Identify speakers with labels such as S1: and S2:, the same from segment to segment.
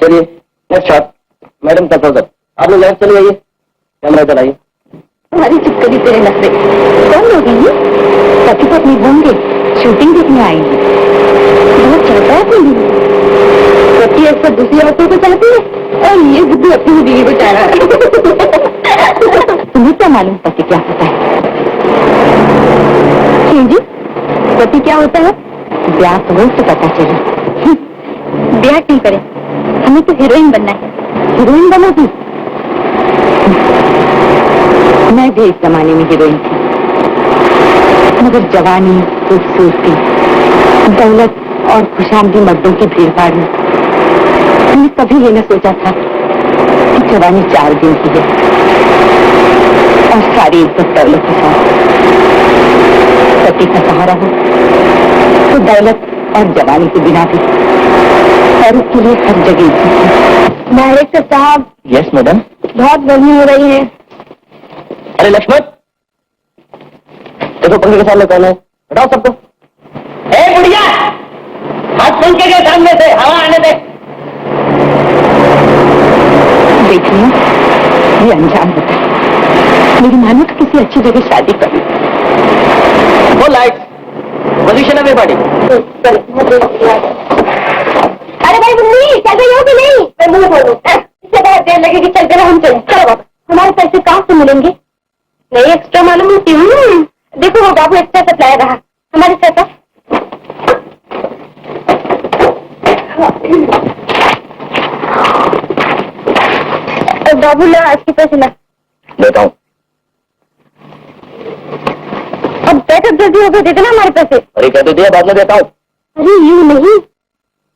S1: चलिए next shot. Madam proposal, आप लोग लाइव चले आइए, कैमरा चलाइए।
S2: तुम्हारी चिपकली तेरे नखरे कौन होगी? पति पत्नी होंगे, शूटिंग देखने आएंगे। बहुत चाहता है अपनी पति अक्सर दूसरी औरतों को चाहती है और ये बुद्धू अपनी बीवी को चाह रहा है। तुम्हें क्या मालूम पति क्या होता है? जी पति क्या होता है? ब्याह तो से पता चले। ब्याह क्यों करे, हमें तो हीरोइन बनना है। हीरोइन बनोगी? मैं भी इस जमाने में हीरोइन थी, मगर जवानी, खूबसूरती, दौलत और खुशामदी मर्दों की भीड़ भाड़ में मैंने कभी ये न सोचा था कि जवानी 4 दिन की है और सारी इज्जत दौलत के साथ। पति का सहारा हो तो दौलत और जवानी के बिना भी और उसके लिए हर जगह इज्जत है। डायरेक्टर साहब।
S1: Yes madam.
S2: बहुत गर्मी हो रही है।
S1: अरे लक्ष्मण, देखो पंखे के सामने कौन है, हटाओ सबको। ए बुढ़िया, हाथ पंखे के सामने से हवा आने दे।
S2: देखिए ये अनजान होता है, मेरी मानो तो किसी अच्छी जगह शादी कर।
S1: वो लाइट पोजीशन है मेरी।
S2: अरे भाई मम्मी चल रही हो कि नहीं? मैं मुंह बोलूं, इससे बहुत देर लगेगी, चलते रहो हम चले। चलो बाबा, हमारे पैसे कहाँ से मिलेंगे? नहीं एक्स्ट्रा मालूम होती हूँ। देखो वो बाबू एक्स्ट्रा सप्लाई रहा हमारे साथ। बाबू ला आज के पैसे ला।
S1: लेता हूँ।
S2: अब बैठक जल्दी होकर दे देना हमारे पैसे।
S1: अरे कह तो दिया, बाद में देता हूँ।
S2: अरे यूं नहीं,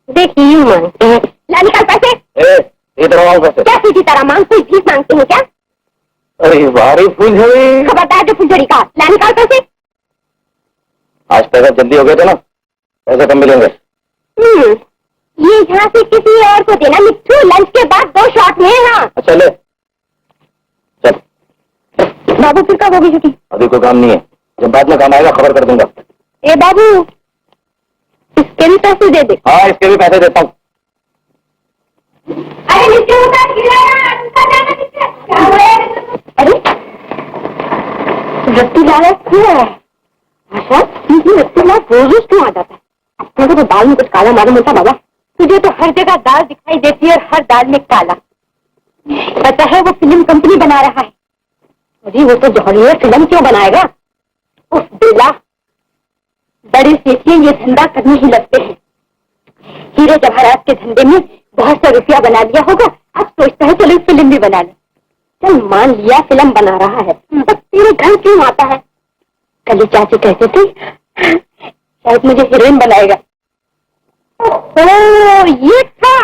S2: देखिए यूं मांगते हैं। ला निकाल पैसे।
S1: इधर आओ पैसे। क्या
S2: सीधी तरह मांगते भीख मांगते हैं क्या?
S1: अरे भारी फूलझड़ी।
S2: खबरदार जो फूलझड़ी का। ला निकाल पैसे।
S1: आज पैसा जल्दी हो गया था ना, पैसे कम मिलेंगे।
S2: ये यहाँ से किसी और को देना मिट्टू, लंच के बाद 2 शॉट में। हाँ
S1: अच्छा ले चल।
S2: बाबू फिर कब होगी छुट्टी?
S1: अभी कोई काम नहीं है, जब बाद में काम आएगा खबर कर दूंगा।
S2: ए बाबू इसके भी पैसे दे दे।
S1: हाँ इसके भी पैसे देता हूँ।
S2: अरे नीचे उतार अरे रत्ती लाया क्यों है? आशा रत्ती ला रोज क्यों आ जाता है? अपने को तो बाल में कुछ काला मालूम होता बाबा। तुझे तो हर जगह दाल दिखाई देती है और हर दाल में काला। पता है वो फिल्म कंपनी बना रहा है। अरे वो तो जौहरी फिल्म क्यों बनाएगा? उस बेला, बड़े सेठिए ये धंधा करने ही लगते हैं। हीरे जवाहरात के धंधे में बहुत सा रुपया बना लिया होगा, अब सोचता है चलो फिल्म भी बना ले। चल मान लिया फिल्म बना रहा है, तो तेरे घर क्यों आता है? कल चाची कहते थे शायद मुझे हीरोइन बनाएगा। ओह ये था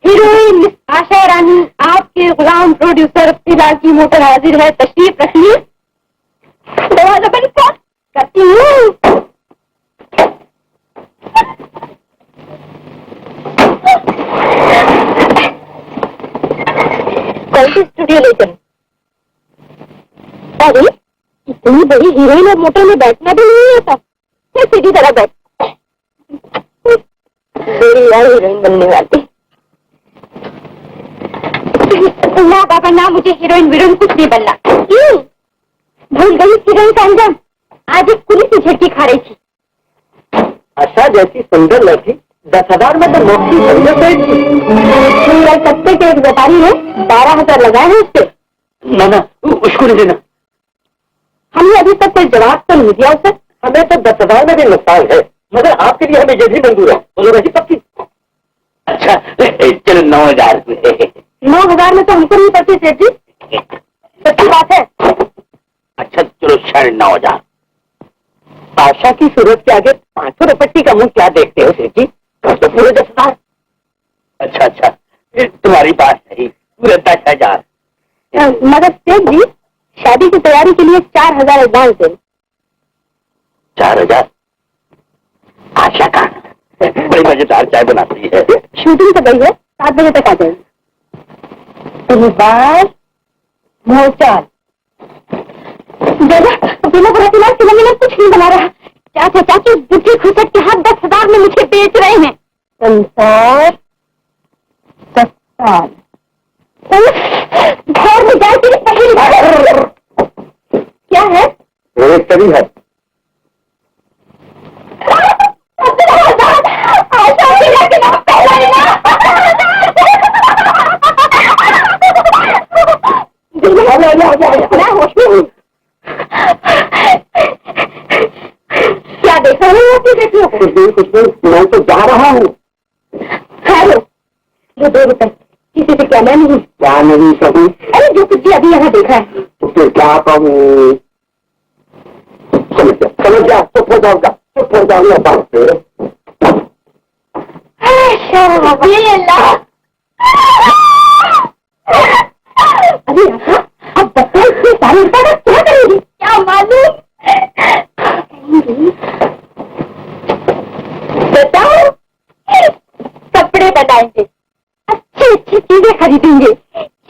S2: हीरोइन मिस आशा रानी, आपके गुलाम प्रोड्यूसर फिलहाल की मोटर हाजिर है, तशरीफ रखिए। दरवाजा बंद करती हूँ। स्टूडियो ले चल। अरे इतनी बड़ी हीरोइन और मोटर में बैठना भी नहीं आता, क्या सीधी तरह बैठ। बड़ी हीरोइन बनने वाली। ना बाबा ना, मुझे हीरोइन वीरोइन कुछ नहीं बनना। क्यों? भूल गई हीरोइन का अंजाम। आज एक पुलिस की झटकी खा रही थी।
S1: आशा जैसी सुंदर लड़की 10,000 में तो नौकरी
S2: सत्ते के एक व्यापारी ने 12,000 लगाए हैं उससे।
S1: ना उसको नहीं देना।
S2: हमने अभी तक कोई जवाब तो नहीं दिया उसे।
S1: हमें तो 10,000 में भी नुकसान है, मगर आपके लिए हमें ये भी मंजूर है। बोलो रही पक्की। अच्छा चलो 9,000।
S2: 9,000 में तो हमको नहीं पड़ती सेठ जी, सच्ची बात है।
S1: अच्छा चलो 9,500। आशा की सूरत के आगे 500 रुपट्टी का मुंह क्या देखते हो सेठ जी? तो पूरे 10,000। अच्छा तुम्हारी बात सही, पूरे 10,000।
S2: मगर सेठ जी शादी की तैयारी के लिए 4,000 एडवांस दे।
S1: 4,000? आशा का बड़ी मजेदार चाय बनाती है।
S2: शूटिंग तो गई है, 7 बजे तक आ जाएगी। मोचाल बिना बुरा फिल्म कुछ नहीं बना रहा। चाचा चाची बुद्धि खुसट के हाथ 10,000 में मुझे बेच रहे हैं। संसार घर में जाए तेरी पहली क्या है?
S1: एक तरी है।
S2: क्या देख रहे हो अपनी बेटियों को?
S1: कुछ नहीं, मैं तो जा रहा हूँ।
S2: हेलो, ये 2 रुपए किसी से क्या नहीं?
S1: क्या नहीं कहूँ?
S2: अरे जो कुछ भी अभी यहाँ देखा है।
S1: तो फिर क्या कहूँ? समझ जा, चुप हो जाऊंगा, चुप हो जाऊंगा बात से।
S2: अरे अब बच्चा इसके सारे रुपये क्या करेगी? क्या मालूम। बताओ, कपड़े बनाएंगे, अच्छी अच्छी चीजें खरीदेंगे,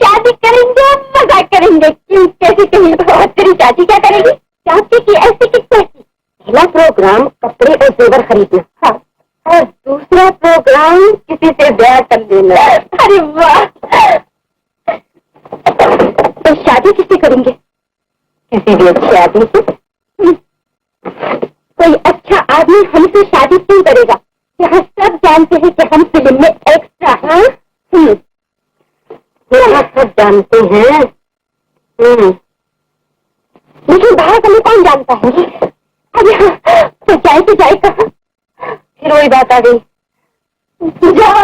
S2: शादी करेंगे, मजा करेंगे। क्यों कैसे कहीं और तेरी चाची क्या करेगी? चाची की ऐसी की कैसी? पहला प्रोग्राम कपड़े और जेवर खरीदना, हाँ, और दूसरा प्रोग्राम किसी से ब्याह कर लेना। अरे वाह। तो शादी किससे करेंगे? किसी भी अच्छे आदमी से। कोई अच्छा आदमी हमसे शादी क्यों करेगा? यहाँ सब जानते हैं कि हम फिल्म में एक्स्ट्रा हैं। यहाँ सब जानते हैं, लेकिन बाहर का कौन जानता है? अब यहाँ तो जाए कहाँ? फिर वही बात आ गई, जाए तो जाएगा।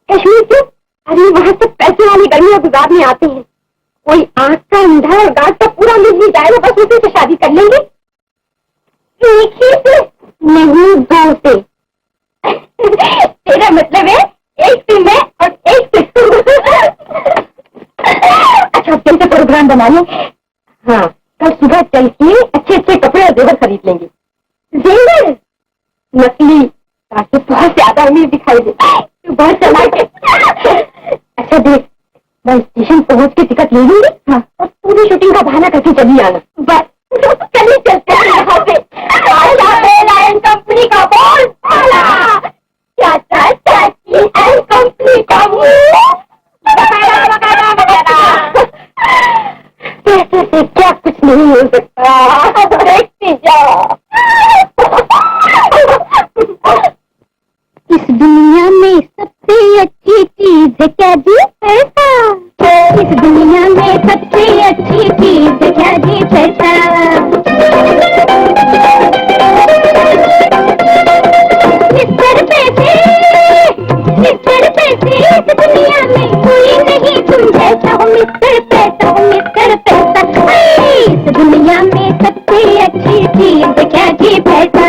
S2: कश्मीर क्यों? अरे वहाँ सब पैसे वाली गर्मियाँ गुजारने आते हैं। कोई आँख का अंधा और गांठ का पूरा मिल नहीं जाएगा, बस उसी से शादी कर लेंगे। एक ही से नहीं, 2 से। तेरा मतलब है एक से मैं और एक से तू। अच्छा चल के प्रोग्राम बना लें। हाँ, कल सुबह चल के अच्छे अच्छे कपड़े और जेवर खरीद लेंगे। जेवर नकली, ताकि बहुत ज्यादा अमीर दिखाई दे। तू बहुत चला के। अच्छा देख, मैं स्टेशन पहुंच के टिकट ले लूंगी, हाँ, और पूरी शूटिंग का बहाना करके चली आना। बस चलिए चलते हैं यहाँ से। एंड कंपनी का बोल चाचा चाची एंड कंपनी का नहीं हो सकता। देखती जाओ। इस दुनिया में सबसे अच्छी चीज है क्या जी? पैसा। इस दुनिया में सबसे अच्छी चीज है क्या जी? पैसा। मिस्टर पैसे, मिस्टर पैसे, इस दुनिया में कोई नहीं तुम जैसा हो मिस्टर पैसा, हो मिस्टर पैसा। इस दुनिया में सबसे अच्छी चीज है क्या जी? पैसा।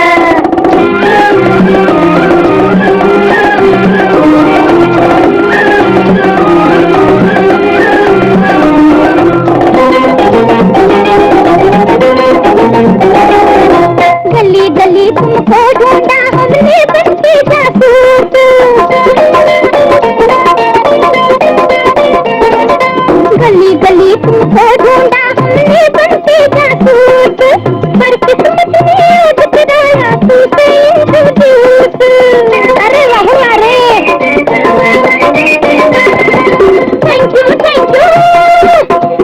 S2: गली गली तुमको ढूंढा हमने बनके जासूस। गली गली तुमको ढूंढा हमने बनके जासूस, पर किस्मत ने आज चुराया तुझसे इंट्रोड्यूस। अरे वाह अरे thank you thank you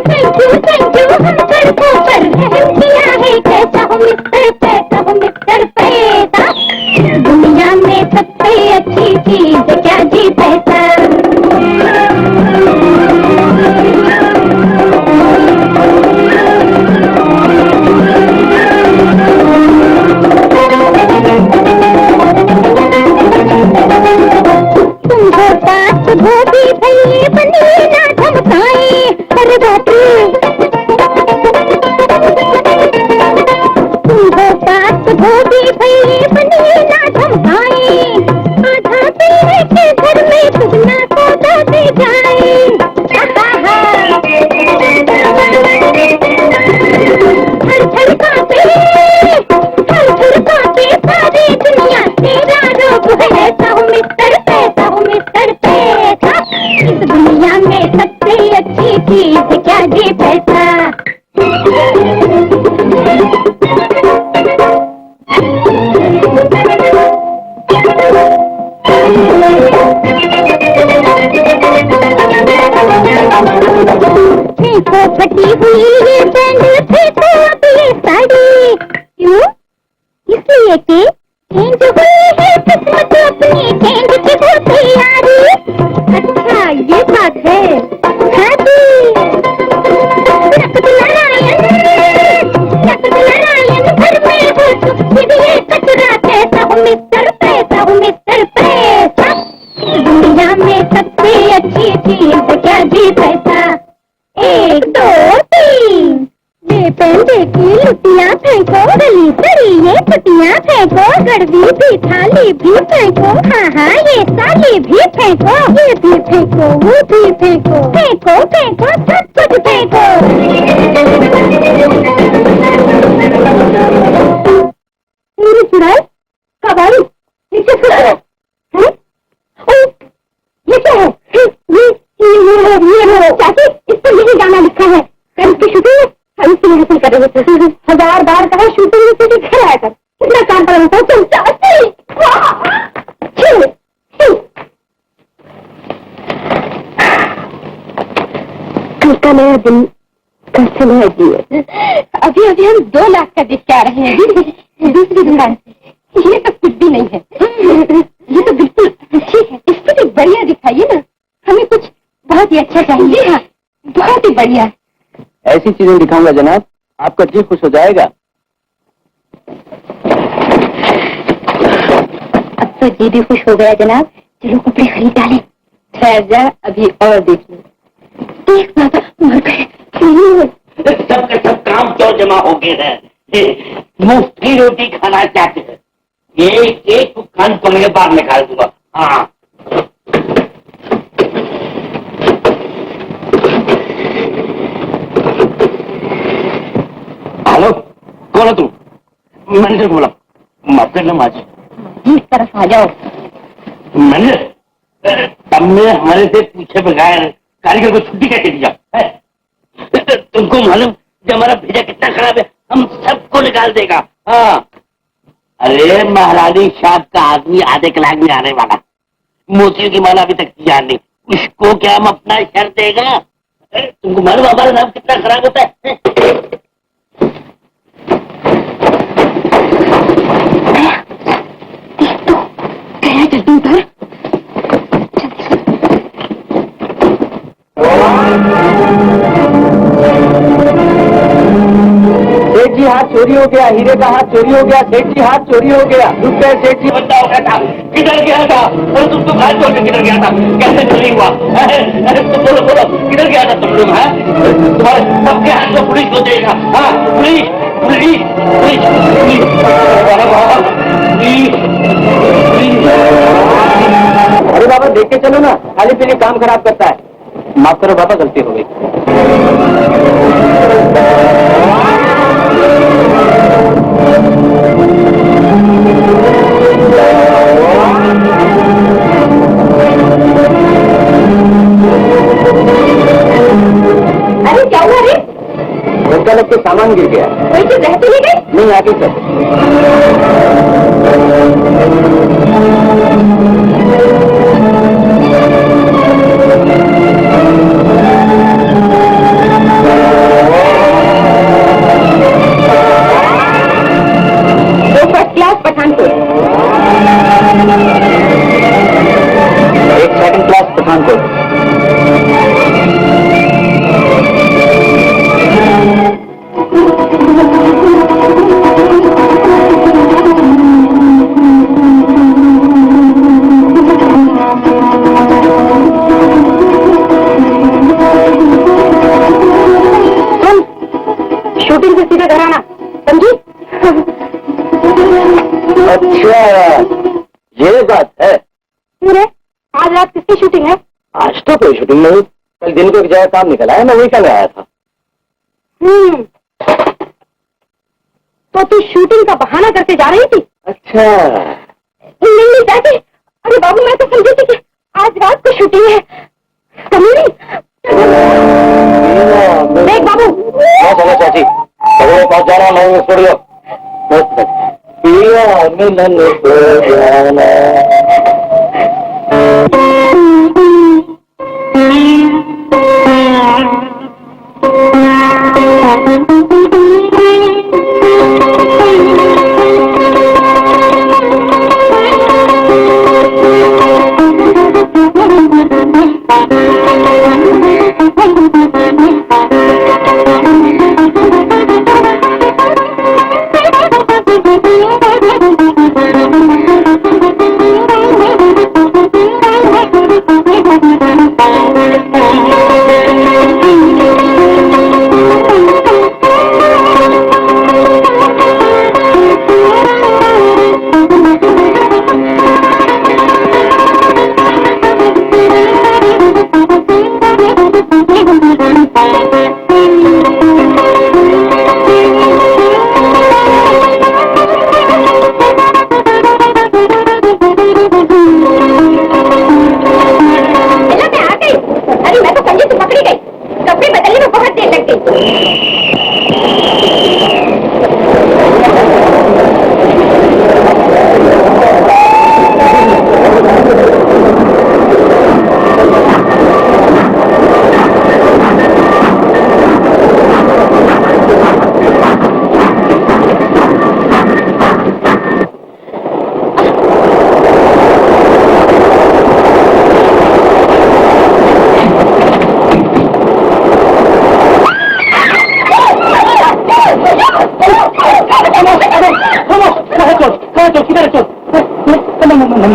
S2: thank you thank you, हम सड़कों पर रहम किया है कैसा हो मिस्टर पैसा, हो मिस्टर पैसा। दुनिया में सबसे अच्छी चीज क्या जी? पैसा। तुमको पास धोबी भैये बनी ना धमकाए। अरे बाप रे, तुमको पास धोबी भैये बनी ना धमकाए। आधा पीने के घर में दुगना सौदा दे जाए। हर झड़काते सारी दुनिया तेरा रोग है ऐसा हो मिस्टर पैसा, हो मिस्टर पैसा। इस दुनिया में सबसे अच्छी चीज क्या जी? पैसा। फेंको फटी हुई ये सैंडल, फेंको अब ये साड़ी। क्यों? इसलिए कि चेंज हुई है किस्मत अपनी, चेंज की हो तैयारी। अच्छा ये बात है। हाँ जी, रक्त नारायण घर में हो फिर ये कचरा कैसा हो मिस्टर पैसा, हो मिस्टर पैसा। दुनिया में सबसे अच्छी चीज क्या जी? पैसा। 1 2 3, ये पेंदे की लुटियाँ फेंको, गली सड़ी ये पटियाँ फेंको, गड़बी भी थाली भी फेंको, हाँ हाँ ये साली भी फेंको, ये भी फेंको वो भी फेंको, फेंको फेंको सब कुछ फेंको। मेरी चुड़ैल कब आई? नीचे चुड़ैल ये क्या है? ये चाची, इस पर यही गाना लिखा है। फिल्म की शूटिंग हम इसी हासिल कर रहे थे। 1000 बार कहा शूटिंग में तुझे घर आया कर, कितना काम कर रहा था तुम चाची। कल का नया दिन कल से नया जीवन। अभी अभी हम 2 लाख का दिख आ रहे हैं दूसरी दुकान से। ये तो कुछ भी नहीं है, ये तो बिल्कुल ठीक है। इससे भी बढ़िया दिखाइए ना, हमें कुछ बहुत ही अच्छा चाहिए। हाँ बहुत ही बढ़िया।
S1: ऐसी चीजें दिखाऊंगा जनाब, आपका जी खुश हो जाएगा।
S2: अब तो जी भी खुश हो गया जनाब, चलो कपड़े खरीद डाले। ठहर जा, अभी और देख लो। देख बाबा मर गए।
S1: सब के सब काम क्यों जमा हो गए हैं? मुफ्त की रोटी खाना चाहते हैं। एक एक खान को मैं बाहर निकाल दूंगा। हाँ हेलो, कौन है तुम? मैनेजर बोला। माफ करना माजी,
S2: इस तरफ आ जाओ।
S1: मैनेजर, तुमने हमारे से पूछे बगैर कारीगर को छुट्टी कैसे दिया है? तुमको मालूम कि हमारा भेजा कितना खराब है, हम सबको निकाल देगा। हाँ अरे महारानी साहब का आदमी आधे कलाक में आने वाला, मोतियों की माला अभी तक तैयार नहीं, उसको क्या हम अपना शर्त देगा? तुमको मालूम हमारा नाम कितना खराब होता है? सेठ जी हाथ चोरी हो गया, हीरे का हाथ चोरी हो गया, सेठ जी हाथ चोरी हो गया। रुपये सेठ जी बच्चा हो गया था, किधर गया था? और तुम हाथ छोड़ के किधर गया था? कैसे चोरी हुआ? तुम बोलो बोलो, किधर गया था तुम लोग? है तुम्हारे सबके हाथ में पुलिस को देगा। हाँ पुलिस पुलिस पुलिस पुलिस, अरे बाबा पुलिस पुलिस। अरे बाबा देख के चलो ना, खाली पीली काम खराब करता है। माफ करो बाबा, गलती हो गई।
S2: अरे क्या हुआ रे?
S1: उनका लग के सामान गिर गया।
S2: कोई चीज रहती नहीं गई?
S1: नहीं आगे चल।
S2: वो फर्स्ट क्लास पठानकोट।
S1: एक सेकंड क्लास पठानकोट।
S2: शूटिंग से सीधे घर आना, समझी?
S1: अच्छा ये बात है।
S2: क्यों रे? आज रात किसकी शूटिंग है?
S1: आज तो कोई शूटिंग नहीं, कल दिन को एक जगह काम निकला है, मैं वही करने आया था।
S2: तो तू शूटिंग का बहाना करके जा रही थी?
S1: अच्छा
S2: नहीं जाके। अरे बाबू मैं तो समझी थी कि आज रात को शूटिंग है। समझी नहीं? देख बाबू,
S1: मैं चलो चाची, खबरों पहुंच जाना, मैं स्टूडियो। मिलन को जाना।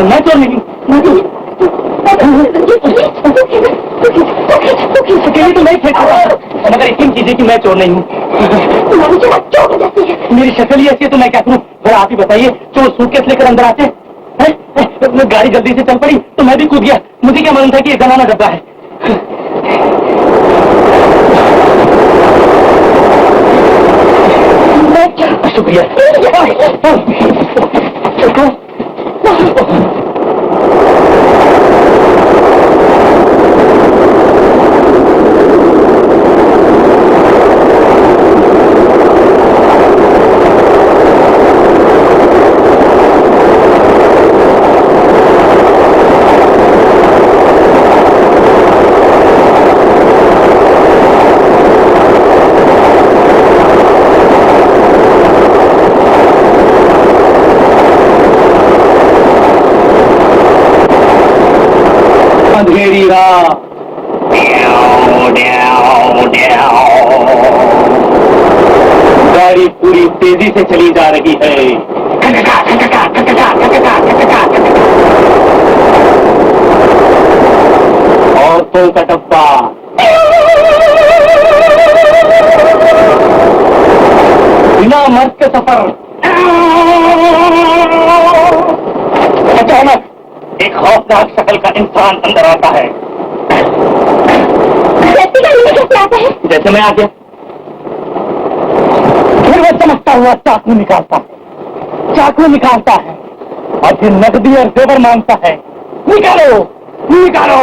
S1: मैं चोर नहीं, मैं तो अकेले तो नहीं थे, मगर इतनी चीजें कि मैं चोर नहीं हूँ। मेरी शक्ल ही ऐसी है तो मैं क्या करूँ? जरा आप ही बताइए, चोर सूटकेस लेकर अंदर आते हैं? गाड़ी जल्दी से चल पड़ी तो मैं भी कूद गया, मुझे क्या मालूम था कि ये जमाना डब्बा है। शुक्रिया। से चली जा रही है। औरतों का डब्बा। बिना मर्द के सफर। अचानक एक खौफनाक शक्ल का इंसान अंदर आता है। कैसे आता है? जैसे मैं आ गया। फिर वो चमकता हुआ चाकू निकालता है और फिर नकदी और जेवर मांगता है। निकालो निकालो।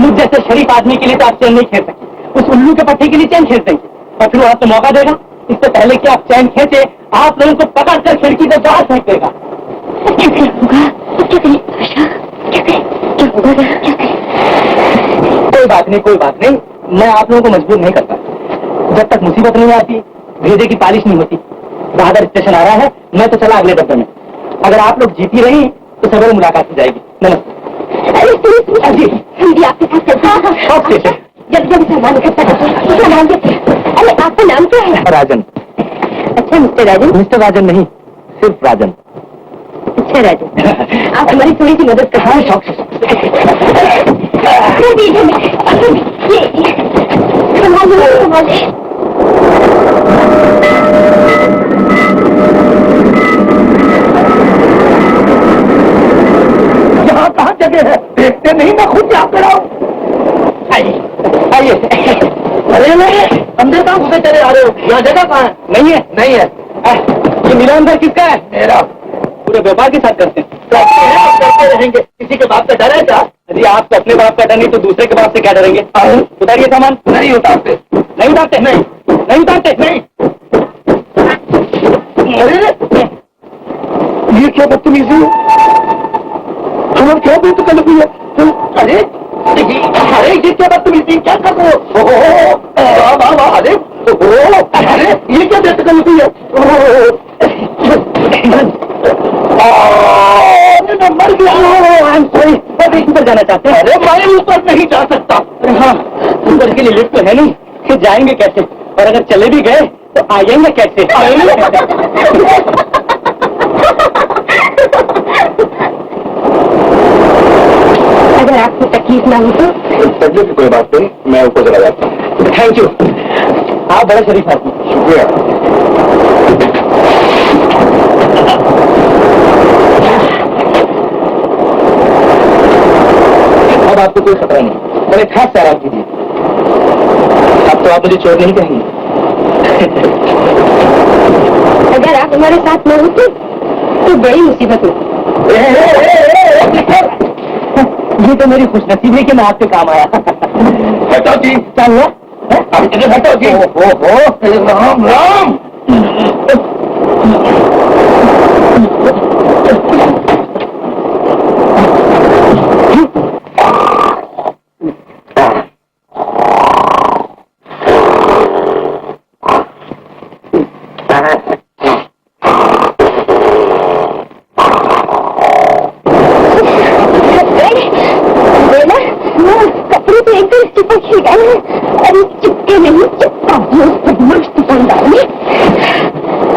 S1: मुझ जैसे शरीफ आदमी के लिए तो आप चैन नहीं खेल सकते, उस उल्लू के पट्टे के लिए चैन खेल देंगे और फिर वो आपको मौका देगा। इससे पहले कि आप चैन खेचे, आप लोगों को पकड़ कर खिड़की से बाहर फेंक देगा। कोई बात नहीं, मैं आप लोगों को मजबूर नहीं करता। जब तक मुसीबत नहीं आती, भेजे की पालिश नहीं होती। बहादुर स्टेशन आ रहा है, मैं तो चला अगले डब्बे में। अगर आप लोग जीती रही तो सवेरे मुलाकात हो जाएगी। नमस्ते। अरे जी, हम भी आपके साथ चलते हैं। जल्दी सामान अरे आपका नाम क्या है? राजन। अच्छा मिस्टर राजन। मिस्टर राजन नहीं, सिर्फ राजन। अच्छा राजन, आप हमारी थोड़ी सी मदद कर। हाँ, शौक से। यहाँ कहाँ जगह है? देखते नहीं, मैं खुद जा कर आऊँ। आइए। अरे नहीं, अंदर कहाँ घुसे चले आ रहे हो? यहाँ जगह कहाँ है? नहीं है। ये मिला अंदर किसका है? मेरा। पूरे व्यापार के साथ करते हैं। करते रहेंगे। किसी के बाप का डर है क्या? यदि आपको अपने बाप का डर नहीं तो दूसरे के बाप से क्या डरेंगे? उतारिए सामान। नहीं उतारते। नहीं। अरे ये क्या बदतमीजी है? हम क्या बात कर रही है? अरे ये क्या बदतमीजी, क्या कर रहे हो? अरे ये क्या बात कर रही है? मैं मर गया। ऊपर जाना चाहते हैं? अरे मैं ऊपर नहीं जा सकता। अरे हाँ, ऊपर के लिए लिफ्ट तो है नहीं, फिर जाएंगे कैसे? और अगर चले भी गए तो आएंगे कैसे? अगर आपको तकलीफ ना हो तो? तकलीफ की कोई बात नहीं, मैं ऊपर चला जाता हूँ। थैंक यू, आप बड़ा शरीफ आदमी। शुक्रिया। अब आपको कोई खतरा नहीं, बड़े खास से आराम कीजिए। अब तो आप मुझे चोर नहीं कहेंगे। अगर आप हमारे साथ न होते तो बड़ी मुसीबत होती। ये तो मेरी खुशनसीबी कि मैं आपके काम आया। हटो जी, क्या हुआ? हटो जी। ओहो, राम राम।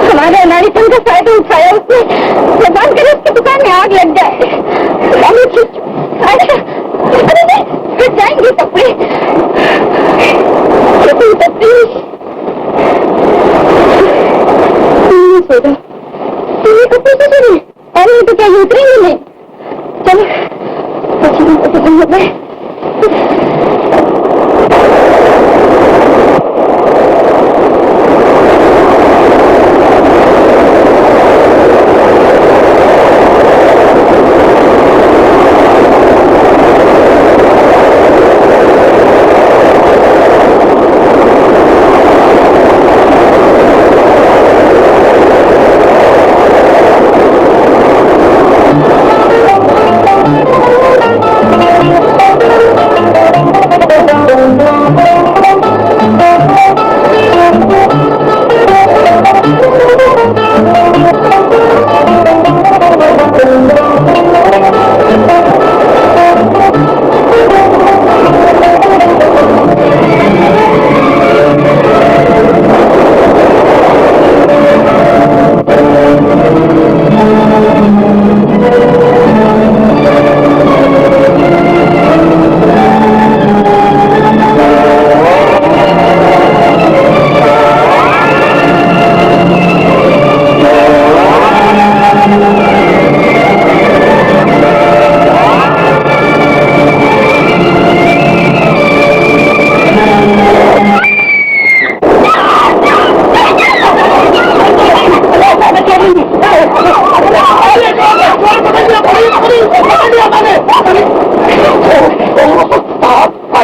S1: हमारे अनाड़ीपन का फायदा उठाया उसने। भगवान करे उसकी दुकान में आग लग जाए। फिर जाएंगे कपड़े। सोचा ये कपड़े से चले, अरे तो क्या उतरेंगे नहीं। चलो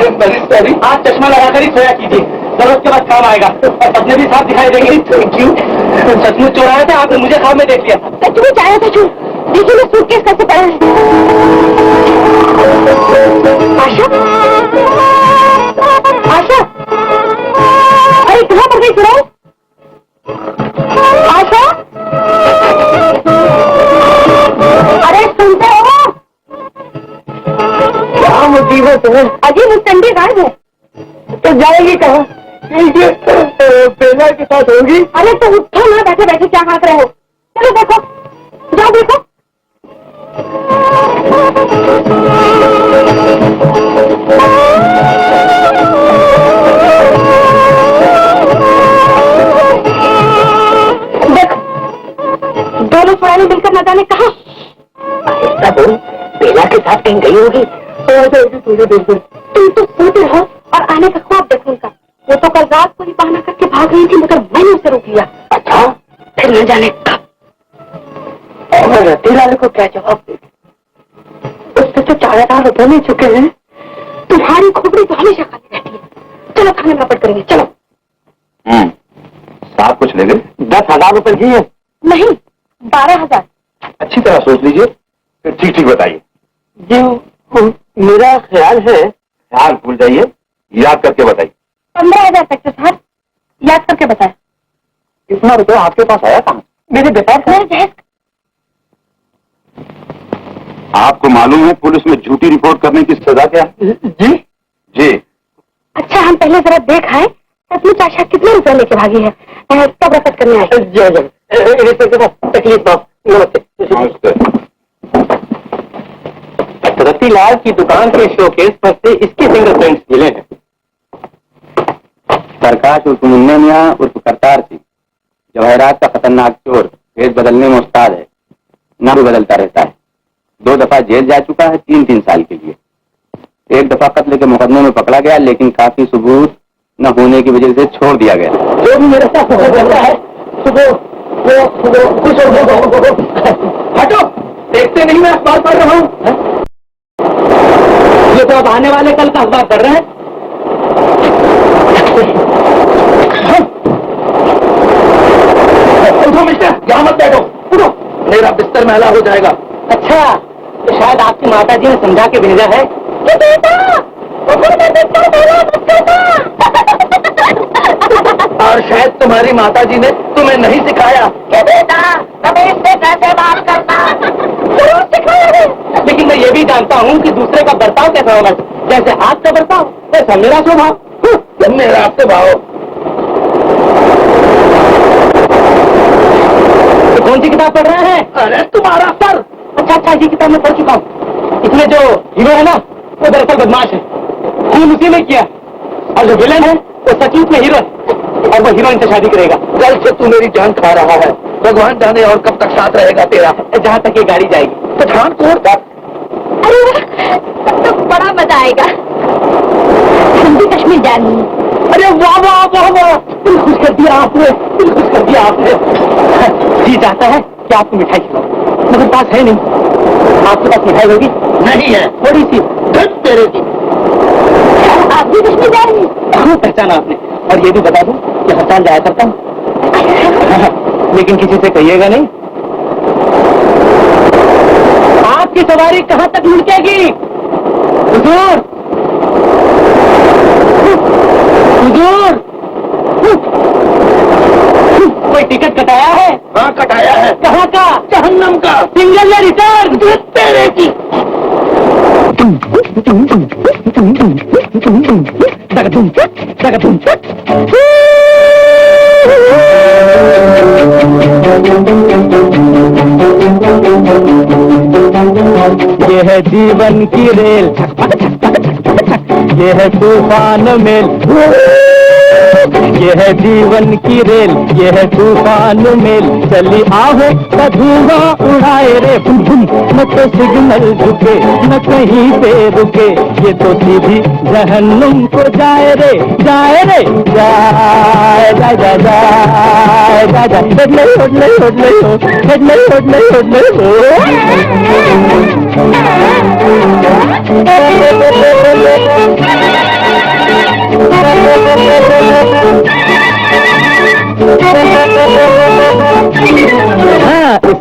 S1: सॉरी। आप चश्मा लगाकर ही सोया कीजिए, जरूरत के बाद काम आएगा और सपने भी साफ दिखाई देंगे। Thank you. सचमुच चोर आया था, आपने मुझे ख्वाब में देख लिया।
S2: सचमुच आया था चोर। देखिए मैं सूटकेस कैसे पड़ा है। आशा, आशा, अरे कहाँ पर गई सुनाओ? आशा, अरे सुनते हो?
S1: क्या मुसीबत है?
S2: अजी मुस्तंडी गायब है।
S1: तो जाएगी कहाँ? बेला के साथ होगी।
S2: अरे तो उठो ना, बैठे बैठे क्या हाँक रहे हो? चलो देखो, जाओ देखो। देखो, दोनों सुरानी मिलकर न जाने कहाँ।
S1: ऐसा बोल, बेला के साथ कहीं गई होगी।
S2: तुम तो सोते रहो और आने का ख्वाब देखो उनका। वो तो कल रात को ही बहाना करके भाग रही थी, मगर मैंने उसे रोक लिया।
S1: अच्छा, फिर न जाने कब। और रतीलाल को क्या जवाब दे? उससे तो 4,000 रुपए मिल चुके हैं।
S2: तुम्हारी खोपड़ी तो हमेशा खाली रहती है। चलो थाने में रपट करेंगे, चलो।
S3: साहब कुछ ले गए?
S1: 10,000 रुपए की है।
S2: नहीं, 12,000।
S3: अच्छी तरह सोच लीजिए, फिर ठीक ठीक बताइए।
S1: जी, मेरा ख्याल है।
S3: ख्याल भूल जाइए, याद करके बताइए।
S2: 15,000 तक के साथ याद करके बताया।
S3: इतना रुपया आपके पास आया कहाँ?
S1: मेरे बेटा
S2: मेरे जहेज
S3: आपको मालूम है पुलिस में झूठी रिपोर्ट करने की सजा क्या है?
S1: जी
S3: जी।
S2: अच्छा, हम पहले जरा देख आए सचमुच आशा कितने रुपए लेके भागी है, तब रपट करने आए।
S1: तकलीफ नमस्ते। रतीलाल की दुकान के शोकेस पर से इसके फिंगरप्रिंट्स मिले हैं।
S3: प्रकाश उर्फ मुन्ना मियां उर्फ करतार सिंह जवाहरात का खतरनाक चोर, भेष बदलने में उस्ताद है, नाम भी बदलता रहता है। 2 दफा जेल जा चुका है 3-3 साल के लिए। 1 दफा कत्ल के मुकदमे में पकड़ा गया, लेकिन काफी सबूत न होने की वजह से छोड़ दिया गया।
S1: जो भी मेरे साथ होता है, सुबह कुछ हटो, देखते नहीं मैं अखबार पढ़ रहा हूँ। ये तो अब आने वाले कल का अखबार पढ़ रहे हैं। उठो मिस्टर, यहाँ मत बैठो, उठो, मेरा बिस्तर मैला हो जाएगा। अच्छा, तो शायद आपकी माता जी ने समझा के भेजा है कि बेटा बिस्तर मैला मत करना। और शायद तुम्हारी माता जी ने तुम्हें नहीं सिखाया कि बेटा रमेश से कैसे बात करना। जरूर सिखाया है, लेकिन मैं ये भी जानता हूँ कि दूसरे का बर्ताव कैसा होना चाहिए। जैसे आपका बर्ताव वैसा मेरा स्वभाव। मेरा स्वभाव। तो कौन सी किताब पढ़ रहे हैं? अरे तुम्हारा सर। अच्छा, ये किताब मैं पढ़ चुका हूँ। इसमें जो हीरो है ना, वो दरअसल बदमाश है, खून उसी ने किया। और जो विलन है वो सचमुच में हीरो है, और वो हीरोइन से शादी करेगा। कल से तू मेरी जान खा रहा है, भगवान जाने और कब तक साथ रहेगा तेरा। जहाँ तक ये गाड़ी जाएगी पठानकोट तक।
S2: अरे वाह, तब तो बड़ा मजा आएगा। हम भी कश्मीर जानी।
S1: अरे वाह वाह वाह वाह, दिल खुश कर दिया आपने, दिल खुश कर दिया आपने। जी चाहता है कि आपको मिठाई खिलाऊं, मगर पास है नहीं। आपके पास मिठाई होगी? नहीं है, थोड़ी सी तेरे की।
S2: आप भी कश्मीर जाएंगे?
S1: हाँ, पहचाना आपने। और ये भी बता दूं कि हर साल जाया करता हूँ, लेकिन किसी से कहिएगा नहीं। आपकी सवारी कहाँ तक लुढ़केगी? हुजूर, हुजूर, कोई टिकट कटाया है? हाँ कटाया है। कहाँ का? जहन्नम का। सिंगल या रिटर्न? तेरे की। ये है जीवन की रेल, ये है तूफान मेल। ये है जीवन की रेल, ये है तूफान मेल। चली आहों का धुआं उड़ाए रे बुम बुम, न तो सिग्नल झुके न कहीं पे रुके। ये तो सीधी जहन्नुम को जाए रे, जाए रे, जाए जाए जाए जाए जाए जाए। हेडले हेडले हेडले हो, हेडले हेडले हेडले हो।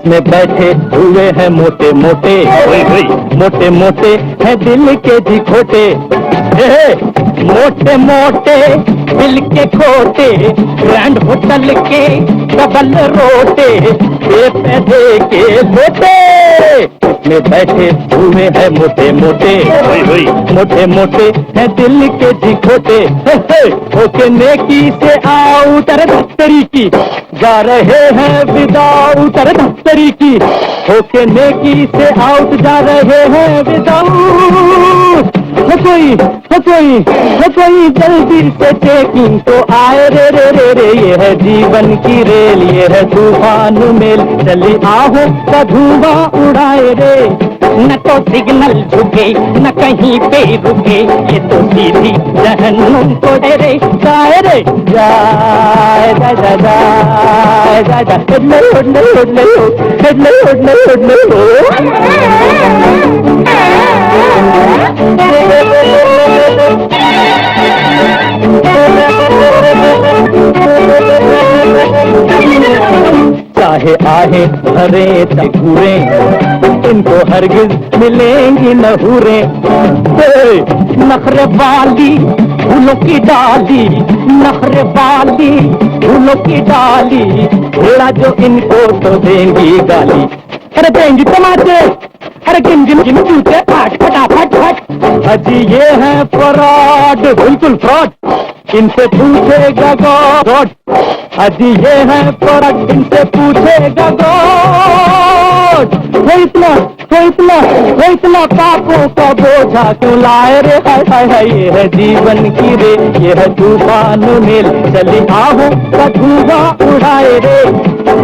S4: में बैठे हुए हैं मोटे मोटे, मोटे मोटे हैं दिल के जी खोटे, मोटे मोटे दिल के खोटे, ग्रैंड होटल के डबल रोटे, पैसे के लोटे में बैठे हुए हैं मोटे मोटे, मोटे मोटे हैं दिल के जी खोटे, होके नेकी से आउट अरे दफ्तरी की, जा रहे हैं विदाउट अरे दफ्तरी की, होके नेकी से आउट जा रहे हैं विदाउट, हो कोई जल्दी से चेकिंग तो आए रे रे रे रे, ये है जीवन की रेल, ये है तूफान मेल, चली आहो का धुआं उड़ाए रे, न तो सिग्नल झुके न कहीं पे रुके, ये तो सीधी जहन्नुम को दे रे, जाए रे जाए जाए जाए जाए जाए जाए, उड़ने उड़ने उड़ने उड़ने उड़ने उड़ने चाहे आहे भरे चाहे घूरे, इनको हरगिज मिलेंगी न हूरे, नखरे वाली फूलों की डाली, नखरे वाली फूलों की डाली, थोड़ा जो इनको तो देंगी गाली, अरे देंगी टमाटे, अरे गिन गिन गिन जूते फाट फटाफट फट, अजी ये है फ्रॉड बिल्कुल फ्रॉड, इनसे पूछेगा गॉड, अजी ये है फ्रॉड इनसे पूछेगा गॉड, वो इतना पापों का बोझा क्यों लाए रे, हाय हाय हाय, ये है जीवन की रे, ये है तूफान मेल, चली आहो का धुआं उड़ाए रे,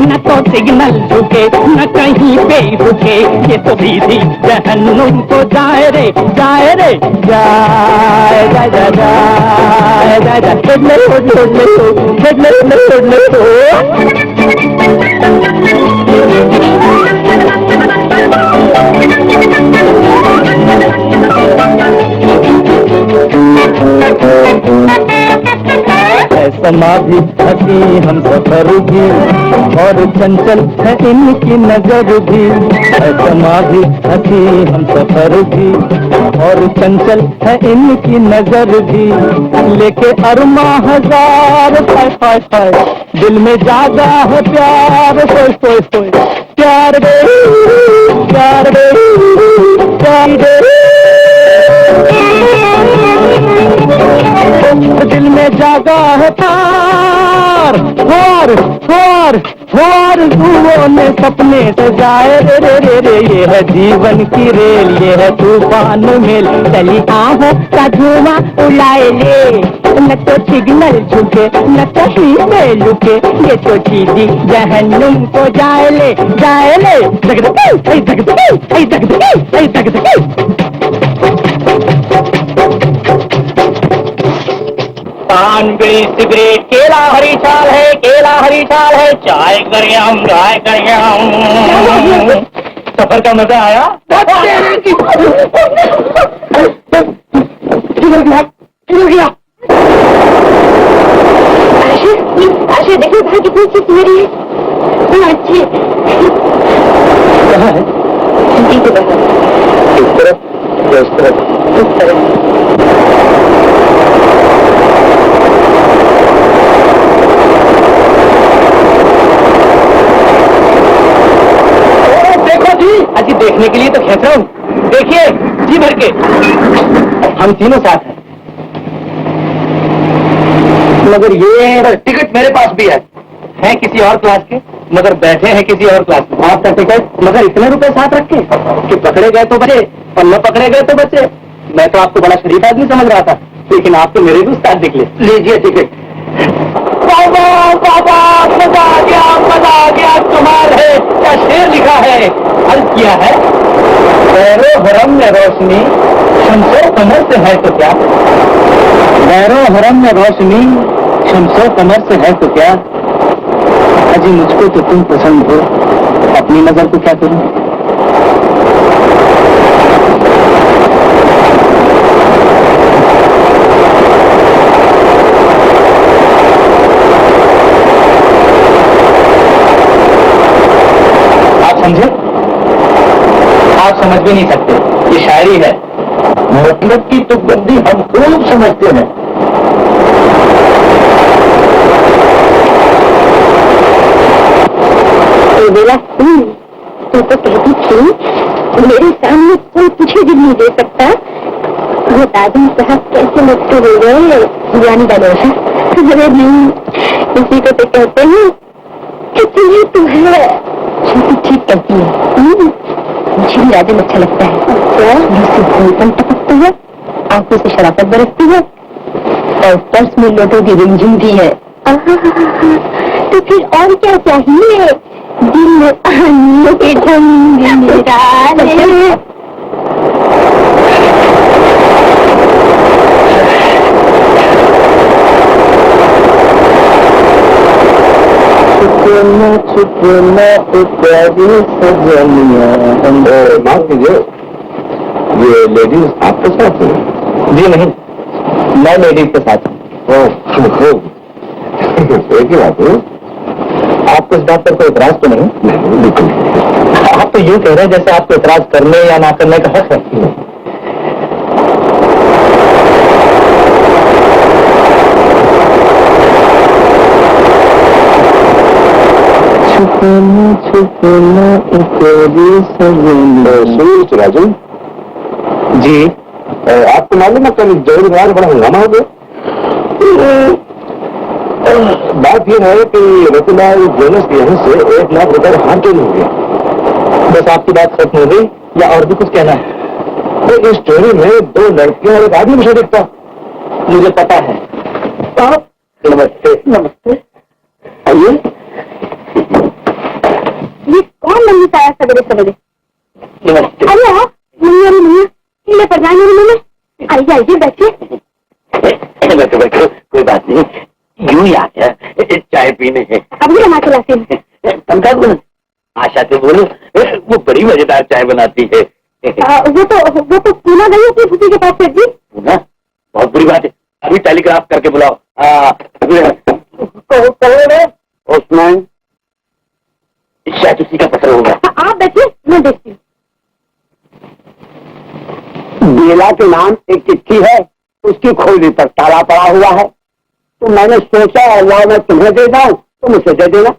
S4: न तो सिग्नल झुके न कहीं पे रुके, ये तो सीधी जहन्नुम को जाए रे जाए रे जाए जाए जाए जाए जाए जाए, उड़ने उड़ने उड़ने उड़ने उड़ने समाधि हसी हम सफर भी, और चंचल है इनकी नजर भी, समाधि हसी हम सफर भी, और चंचल है इनकी नजर भी, लेके अरमा हजार पाय पाय पाय, दिल में जागा है प्यार, सोए सोए सोए प्यार दे प्यार दे प्यार दे, दिल में जागा है तार, और धुओं ने सपने सजाए रे रे रे रे, ये है जीवन की रेल, ये है तूफान मेल, चली आहो का धुआं उड़ाए ले, न तो सिग्नल झुके न कहीं पे लुके, ये तो सीधी जहन्नुम को जाए ले पान बीड़ी सिगरेट केला हरी छाल है, केला हरी छाल है, चाय करियाम सफर का मजा आया,
S2: आशा देखो भाई कितनी चीज मेरी है, अच्छी
S4: कहाँ है? इस तरफ इस तरफ अजी देखने के लिए तो खेच रहा हूँ, देखिए जी भर के, हम तीनों साथ हैं, मगर ये टिकट मेरे पास भी है किसी और क्लास के, मगर बैठे हैं किसी और क्लास में, आपका टिकट मगर इतने रुपए साथ रखे कि पकड़े गए तो बचे और न पकड़े गए तो बचे, मैं तो आपको बड़ा शरीफ आदमी समझ रहा था, लेकिन आप तो मेरे भी उस्ताद निकले, लीजिए टिकट। बाबा बाबा मजा आ गया, कमाल है, क्या शेर लिखा है, अर्ज किया है, गैरो हरम में रोशनी शमसो कमर से है तो क्या, गैरो हरम में रोशनी शमसो कमर से है तो क्या, अजी मुझको तो तुम पसंद हो, अपनी नजर को क्या करूं, समझ भी नहीं सकते, ये शायरी है। मतलब की तुकबंदी हम खूब समझते हैं।
S2: बेला सुन, तू तो कहती थी मेरे सामने कोई तुझे भी नहीं दे सकता। वो दादी साहब कैसे मुझसे हो गए जुआनी बलोशा। अरे नहीं, इसी को तो कहते हैं कि तुम्हें तू है। ठीक कहती है। मुझे भी राजन अच्छा लगता है। जिससे भूलपन टपकती है, आंखों से शराफत बरसती है और पर्स में लोटों की रिमझिम भी है। तो फिर और क्या चाहिए? दिल में आने के ढंग निराले।
S4: छुपना सजनिया।
S3: माफ कीजिए, ये लेडीज आपके साथ है?
S4: जी नहीं, मैं लेडीज के साथ हूँ।
S3: एक ही बात है।
S4: आपको इस बात पर कोई इतराज तो नहीं?
S3: बिल्कुल।
S4: आप तो यूँ कह रहे हैं जैसे आपको इतराज करने या ना करने का हक है। छुपना
S3: सुनिए राजन
S4: जी,
S3: आपको मालूम है कल जयराज बड़ा हंगामा हो गया। बात यह है कि रतनलाल बोनस के यहाँ से 1 लाख रुपए हाथ क्यों हो गया।
S4: बस आपकी बात खत्म हो गई या और भी कुछ कहना है?
S3: तो इस स्टोरी में 2 लड़कियां और एक आदमी मुझे दिखता।
S4: मुझे पता है।
S3: आप नमस्ते।
S2: नमस्ते।
S3: आइए।
S2: ये कौन मम्मी से आया सवेरे सवेरे?
S3: नमस्ते।
S2: अरे आप मम्मी मम्मी किले पर जाने में आइए आइए बैठिए।
S1: बैठो बैठो, कोई बात नहीं, यूं ही आ गया चाय पीने।
S2: अभी बना के लाती हूँ।
S1: पंखा बोलो, आशा से बोलो, वो बड़ी मजेदार चाय बनाती है।
S2: वो तो पूना गई अपनी फूफी के पास से जी।
S1: पूना? बहुत बुरी बात है, अभी टेलीग्राफ करके बुलाओ।
S3: उस्मान
S1: शायद उसी का पत्र होगा।
S2: आप बैठिए, मैं देखती हूँ।
S3: बेला के नाम एक चिट्ठी है, उसकी खोली पर ताला पड़ा हुआ है, तो मैंने सोचा अल्लाह मैं तुम्हें दे दूं, तुम उसे दे देना।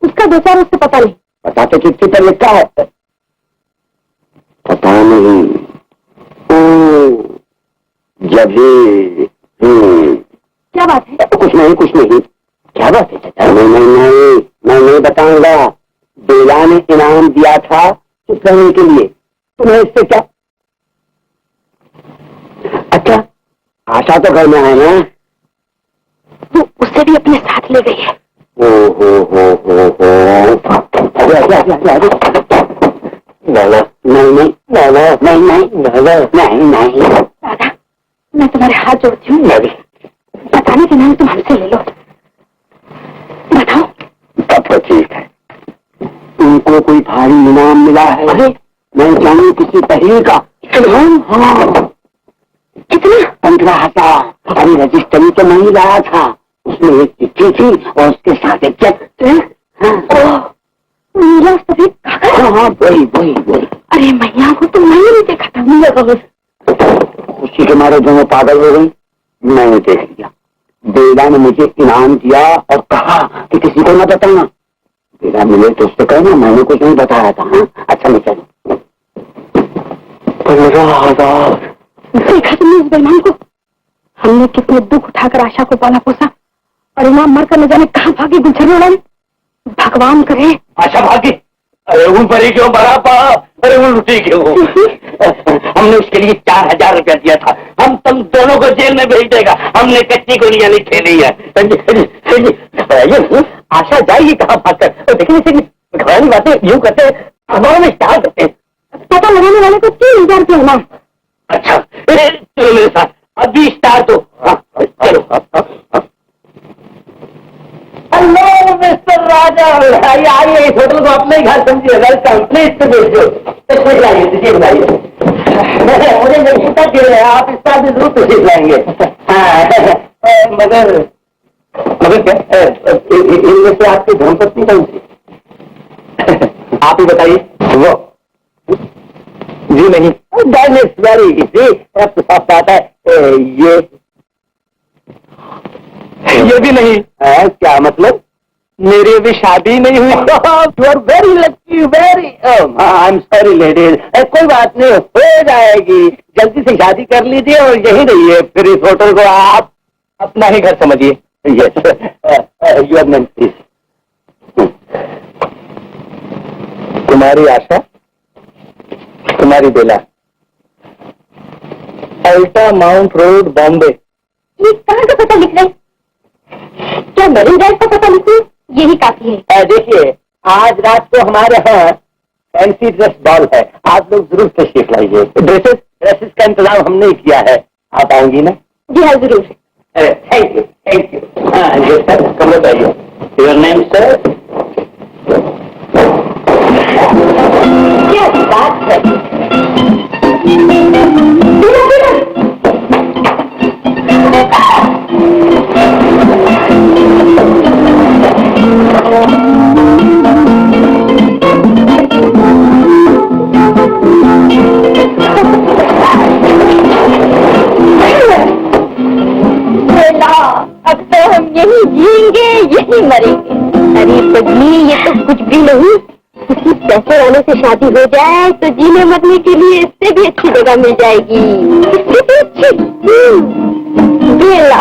S2: उसका 2 4 उससे पता नहीं।
S3: पता तो चिट्ठी पर लिखा है। पता नहीं। जब
S2: क्या बात है?
S3: कुछ नहीं।
S1: क्या बात है चाचा?
S3: नहीं, मैं नहीं बताऊंगा। बेला ने इनाम दिया था चुप रहने के लिए, तुम्हें इससे क्या? अच्छा, आशा तो घर में है ना?
S2: वो उसे भी अपने साथ ले गई है।
S3: हो नहीं।
S2: दादा, मैं तुम्हारे हाथ जोड़ती हूँ। बताने के नाम तुम हमसे ले लो। बताओ।
S3: तब तो ठीक है। तुमको कोई भारी इनाम मिला है? मैं जानू किसी पहले का इनाम। हाँ,
S2: कितना?
S3: 15,000। अभी रजिस्ट्री तो नहीं लाया था, उसमें एक चिट्ठी थी और उसके साथ एक चेक।
S2: नीला सफेद कागज।
S3: हाँ, वही।
S2: अरे मैया, वो तो मैंने नहीं देखा था। नीला कागज।
S3: खुशी के मारे दोनों पागल हो गई। मैंने देख लिया। बेला ने मुझे इनाम दिया और कहा कि किसी को न बताना। बेला मिले तो उससे कहना मैंने कुछ नहीं बताया था। हाँ, अच्छा मैं चलूं। 15,000।
S2: देखा तुमने उस बेईमान को? हमने कितने दुख उठाकर आशा को पाला पोसा और इमाम मरकर न जाने कहाँ भागी गुलछर उड़ाई। भगवान करे।
S1: आशा भागी? अरे उन पर ही क्यों बड़ा पाप? अरे उन लुटी क्यों? हमने उसके लिए 4,000 रुपया दिया था। हम तुम दोनों को जेल में भेज देगा। हमने कच्ची गोलियां नहीं खेली है। आशा जाएगी कहाँ भागकर? देखने से घरानी बातें यूं करते अखबारों में स्टार करते।
S2: पता लगाने वाले को 3,000 रुपया इनाम।
S1: अच्छा चलो मेरे साथ, अभी स्टार तो। चलो। हेलो मिस्टर राजा, आइए इस होटल को अपने घर समझिए। वेलकम, प्लीज तो भेजो। तशरीफ लाइए, तशरीफ लाइए। मुझे नहीं पता कि आप इस बार भी जरूर तशरीफ लाएंगे। मगर क्या इनमें से आपकी धर्मपत्नी कौन सी? आप ही बताइए। वो
S4: जी नहीं।
S1: Then it's very easy. अब तो साफ बात है
S4: ये भी नहीं।
S1: क्या मतलब?
S4: मेरी अभी शादी नहीं हुई।
S1: You are very lucky, very. I'm sorry, ladies. कोई बात नहीं, हो जाएगी। जल्दी से शादी कर लीजिए और यही रहिए। फिर इस होटल को आप
S4: अपना ही घर समझिए।
S1: Yes, your name please.
S4: तुम्हारी आशा, तुम्हारी बेला, अल्टा माउंट रोड, बॉम्बे।
S2: ये कहाँ का पता लिख रहे हैं? क्या मरीन ड्राइव का पता लिखे? यही काफी है।
S1: देखिए, आज रात को हमारे यहाँ फैंसी ड्रेस बॉल है। आप लोग जरूर तशरीफ लाइए। ड्रेसेस का इंतजाम हमने ही किया है। आप आएंगी ना?
S2: जी हाँ, जरूर।
S1: Thank you, thank you. हाँ जी सर, कम बताइए। Your name sir?
S2: क्या बात है? अब तो हम यही जिएंगे, यही मरेंगे। अरे पगली, ये तो कुछ भी नहीं। किसी पैसे वाले से शादी हो जाए तो जीने मरने के लिए इससे भी अच्छी जगह मिल जाएगी। इससे भी अच्छी। बेला,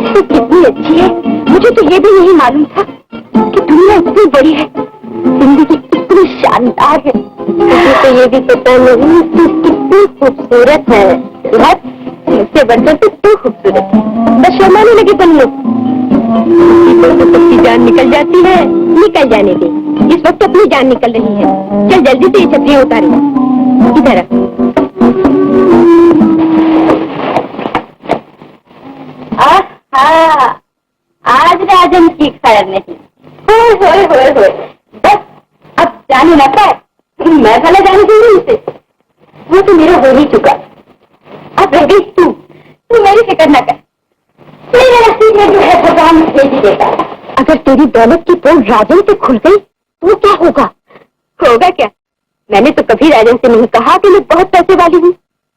S2: ये कितनी अच्छी है। मुझे तो ये भी नहीं मालूम था कि दुनिया इतनी बड़ी है, जिंदगी इतनी शानदार है। मुझे तो ये भी पता नहीं कि कितनी खूबसूरत है। मुझसे बढ़कर तो तू खूबसूरत है। बस शर्माने लगे तुम लोग। सबकी जान निकल जाती है, निकल जाने दे। इस वक्त अपनी जान निकल रही है। चल जल्दी से ये छतरियां उतारे। इधर आज राजन की खैर नहीं। होए। बस अब जाने ना पाए। मैं भला जाने दूंगी उसे। वो तो मेरा हो ही चुका। अब रह गई तू मेरी फिक्र न कर। मेरे नसीब में जो है भगवान भेज ही देता। अगर तेरी दौलत की पोल राजन से खुल गई तो क्या होगा? होगा क्या? मैंने तो कभी राजन से नहीं कहा कि मैं बहुत पैसे वाली हूँ।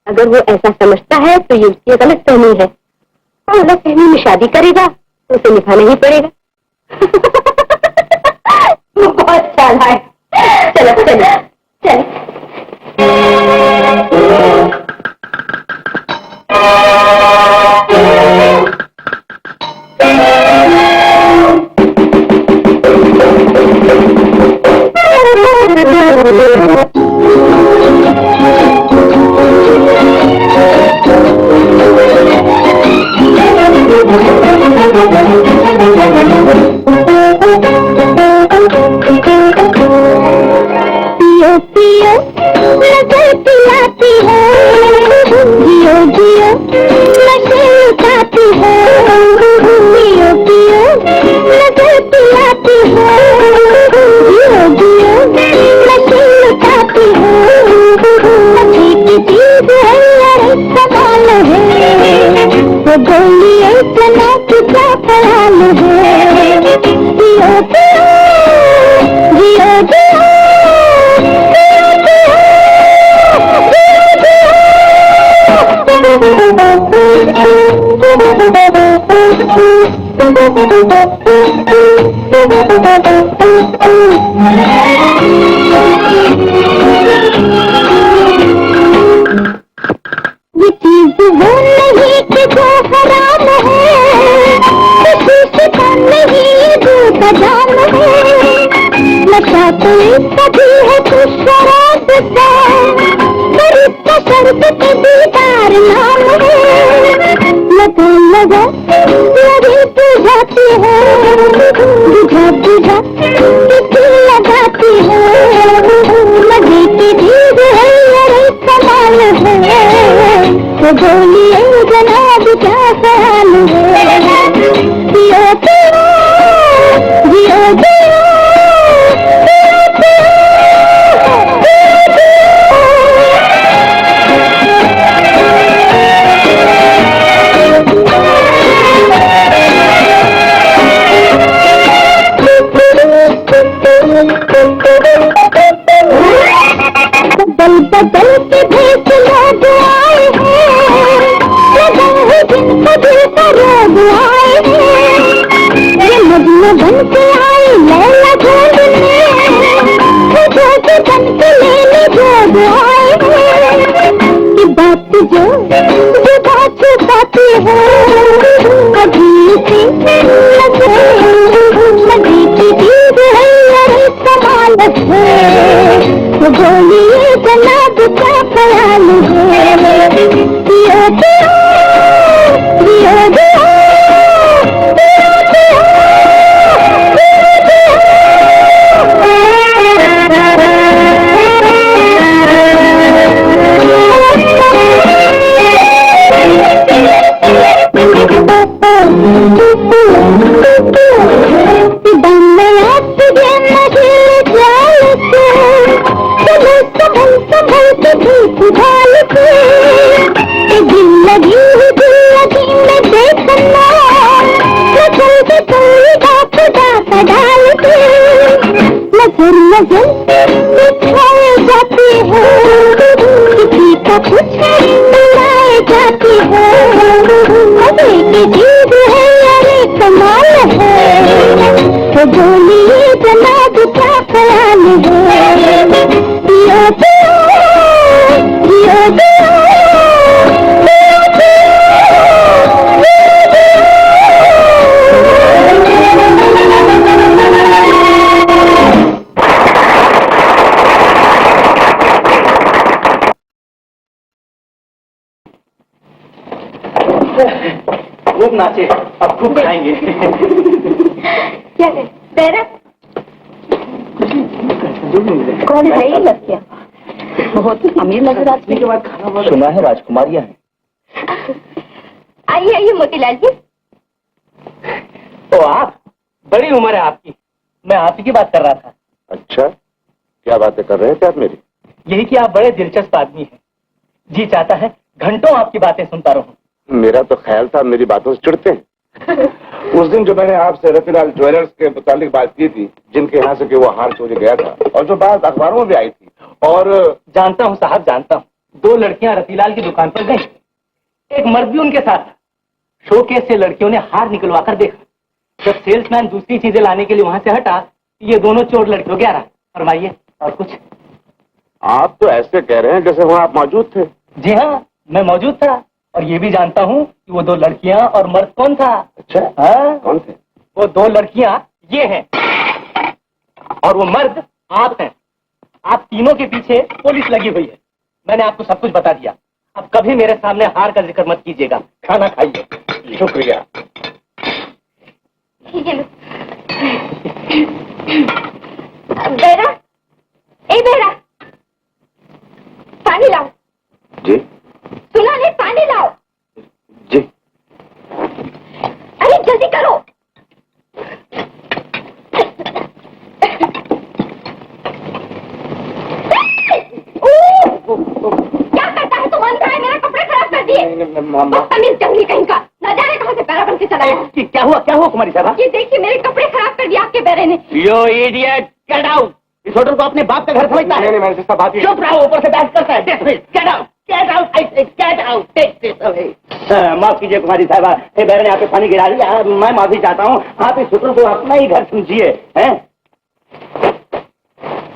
S2: अगर वो ऐसा समझता है तो ये उसकी गलत फहमी है। और गलत फहमी में शादी करेगा तो उसे निभाना ही पड़ेगा। तू बहुत चालाक है। चल। पियो नजर पिलाती है, जियो नशे लुटाती है। पियो नजर पिलाती है, जियो नशे लुटाती है। अच्छी की चीज है, अरे कमाल है। वो गोली एक की क्या ख्याल है। जियो ये चीज वो नहीं कि जो हराम है, किसी का नहीं दिल का जाम है। नशा तो इसका भी है कुछ शराब का, पर इसका शर्त के दीदार नाम है। लगा लगे बुझाती है, बुझा किसी लगाती है। मजे की चीज है, अरे कमाल है। तो बोलिए जनाब क्या ख्याल है। जियो बदल बन के आई लैला ढूंढने, जोग बन के लेने जोग आए, कि बात जो बात छुपाती है कभी से लगे, नदी की दीद है अरे कमाल है, तो बोलिए जनाब क्या ख्याल है, पियो पियो पियो पियो नजर बिछाए जाती है, किसी का कुछ बनाए जाती है, मजे की चीज है अरे कमाल है, तो बोलिए जनाब क्या ख्याल है, पियो पियो पियो पियो
S4: खूब नाचे, अब खूब खाएंगे।
S2: क्या है तेरा कौन है ये लड़कियां? बहुत अमीर नजर आती है।
S4: के बाद खाना सुना है राजकुमारियां हैं।
S2: आइए आइए मोतीलाल जी।
S4: तो आप, बड़ी उम्र है आपकी, मैं आप ही की बात कर रहा था।
S3: अच्छा, क्या बातें कर रहे हैं आप मेरी?
S4: यही कि आप बड़े दिलचस्प आदमी हैं, जी चाहता है घंटों आपकी बातें सुनता रहूं।
S3: मेरा तो ख्याल था मेरी बातों से चिढ़ते हैं। उस दिन जो मैंने आपसे रतिलाल ज्वेलर्स के मुतालिक बात की थी, जिनके यहाँ से कि वो हार चोरी गया था, और जो बात अखबारों में भी आई थी, और
S4: जानता हूँ साहब, जानता हूँ। 2 लड़कियां रतिलाल की दुकान पर गई, एक मर्द भी उनके साथ था। शोकेस से लड़कियों ने हार निकलवा कर देखा। जब सेल्समैन दूसरी चीजें लाने के लिए वहां से हटा, ये दोनों चोर लड़कियों के आ रहा। फरमाइए और कुछ।
S3: आप तो ऐसे कह रहे हैं जैसे वहाँ आप मौजूद थे।
S4: जी हाँ, मैं मौजूद था, और ये भी जानता हूँ कि वो 2 लड़कियां और मर्द कौन था।
S3: अच्छा,
S4: हाँ?
S3: कौन थे?
S4: वो 2 लड़कियां ये हैं, और वो मर्द आप हैं। आप तीनों के पीछे पुलिस लगी हुई है। मैंने आपको सब कुछ बता दिया। अब कभी मेरे सामने हार का जिक्र मत कीजिएगा। खाना खाइए।
S3: शुक्रिया।
S2: बेरा, ए बेरा, पानी लाओ।
S3: जी
S2: सुना नहीं, पानी लाओ।
S3: जी।
S2: अरे जल्दी करो। क्या करता है तू? अंधा है, मेरे कपड़े खराब कर दिए। बदतमीज जंगली कहीं का, न जाने कहां से पैरा बन के चला है।
S4: क्या हुआ कुमारी साहब?
S2: ये देखिए मेरे कपड़े खराब कर दिए आपके बेरे ने।
S4: यो इडियट, गेट आउट। इस होटल को अपने बाप का घर समझता है?
S3: मैंने सब बात
S4: चुप रहो, ऊपर से बहस करता है। Get out, get out, I say get out, take this away. माफ कीजिए कुमारी साहबा, ये बैरन ने आप पे पानी गिरा दिया, मैं माफी चाहता हूँ। आप इस होटल को अपना ही घर समझिए।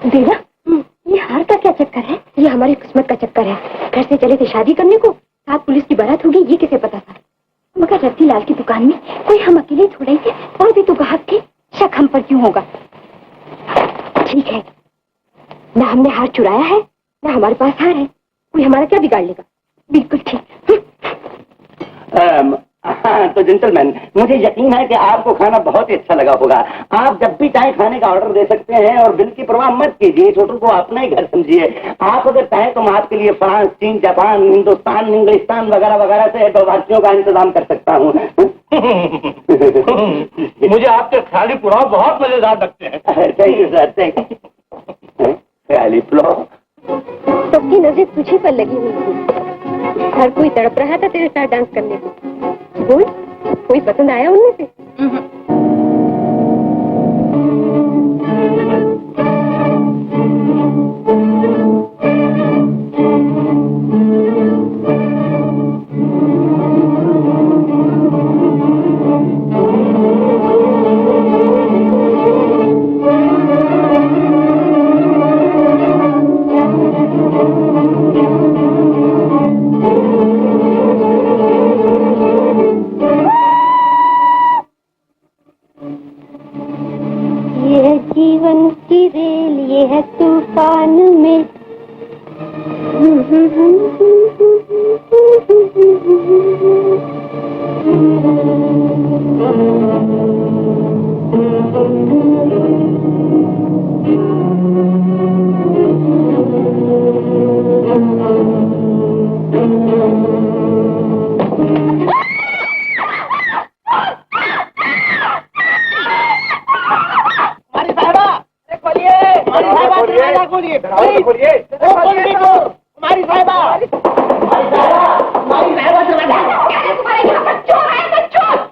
S2: देवा, ये हार का क्या चक्कर है? ये हमारी किस्मत का चक्कर है। घर से चले थे शादी करने को, साथ पुलिस की बारात होगी, ये किसे पता था? मगर रतीलाल की दुकान में कोई हम अकेले थोड़े थे, और भी तो ग्राहक थे। शक हम पर क्यों होगा? ठीक है, ना हमने हार चुराया है, ना हमारे पास हार है। कोई हमारा क्या बिगाड़ लेगा? बिल्कुल ठीक।
S4: तो जेंटलमैन, मुझे यकीन है कि आपको खाना बहुत ही अच्छा लगा होगा। आप जब भी चाहे खाने का ऑर्डर दे सकते हैं, और बिल की परवाह मत कीजिए। इस होटल को अपना ही घर समझिए। आप अगर चाहें तो मैं आपके लिए फ्रांस, चीन, जापान, हिंदुस्तान, इंग्लिस्तान वगैरह वगैरह से प्रवासियों का इंतजाम कर सकता हूँ। मुझे आपके ख्याली पुलाव बहुत मजेदार लगते हैं। Thank you sir, thank you. ख्याली पुलाव?
S2: सबकी नजर तुझे पर लगी हुई थी। हर कोई तड़प रहा था तेरे साथ डांस करने को। बोल, कोई पसंद आया उनमें से?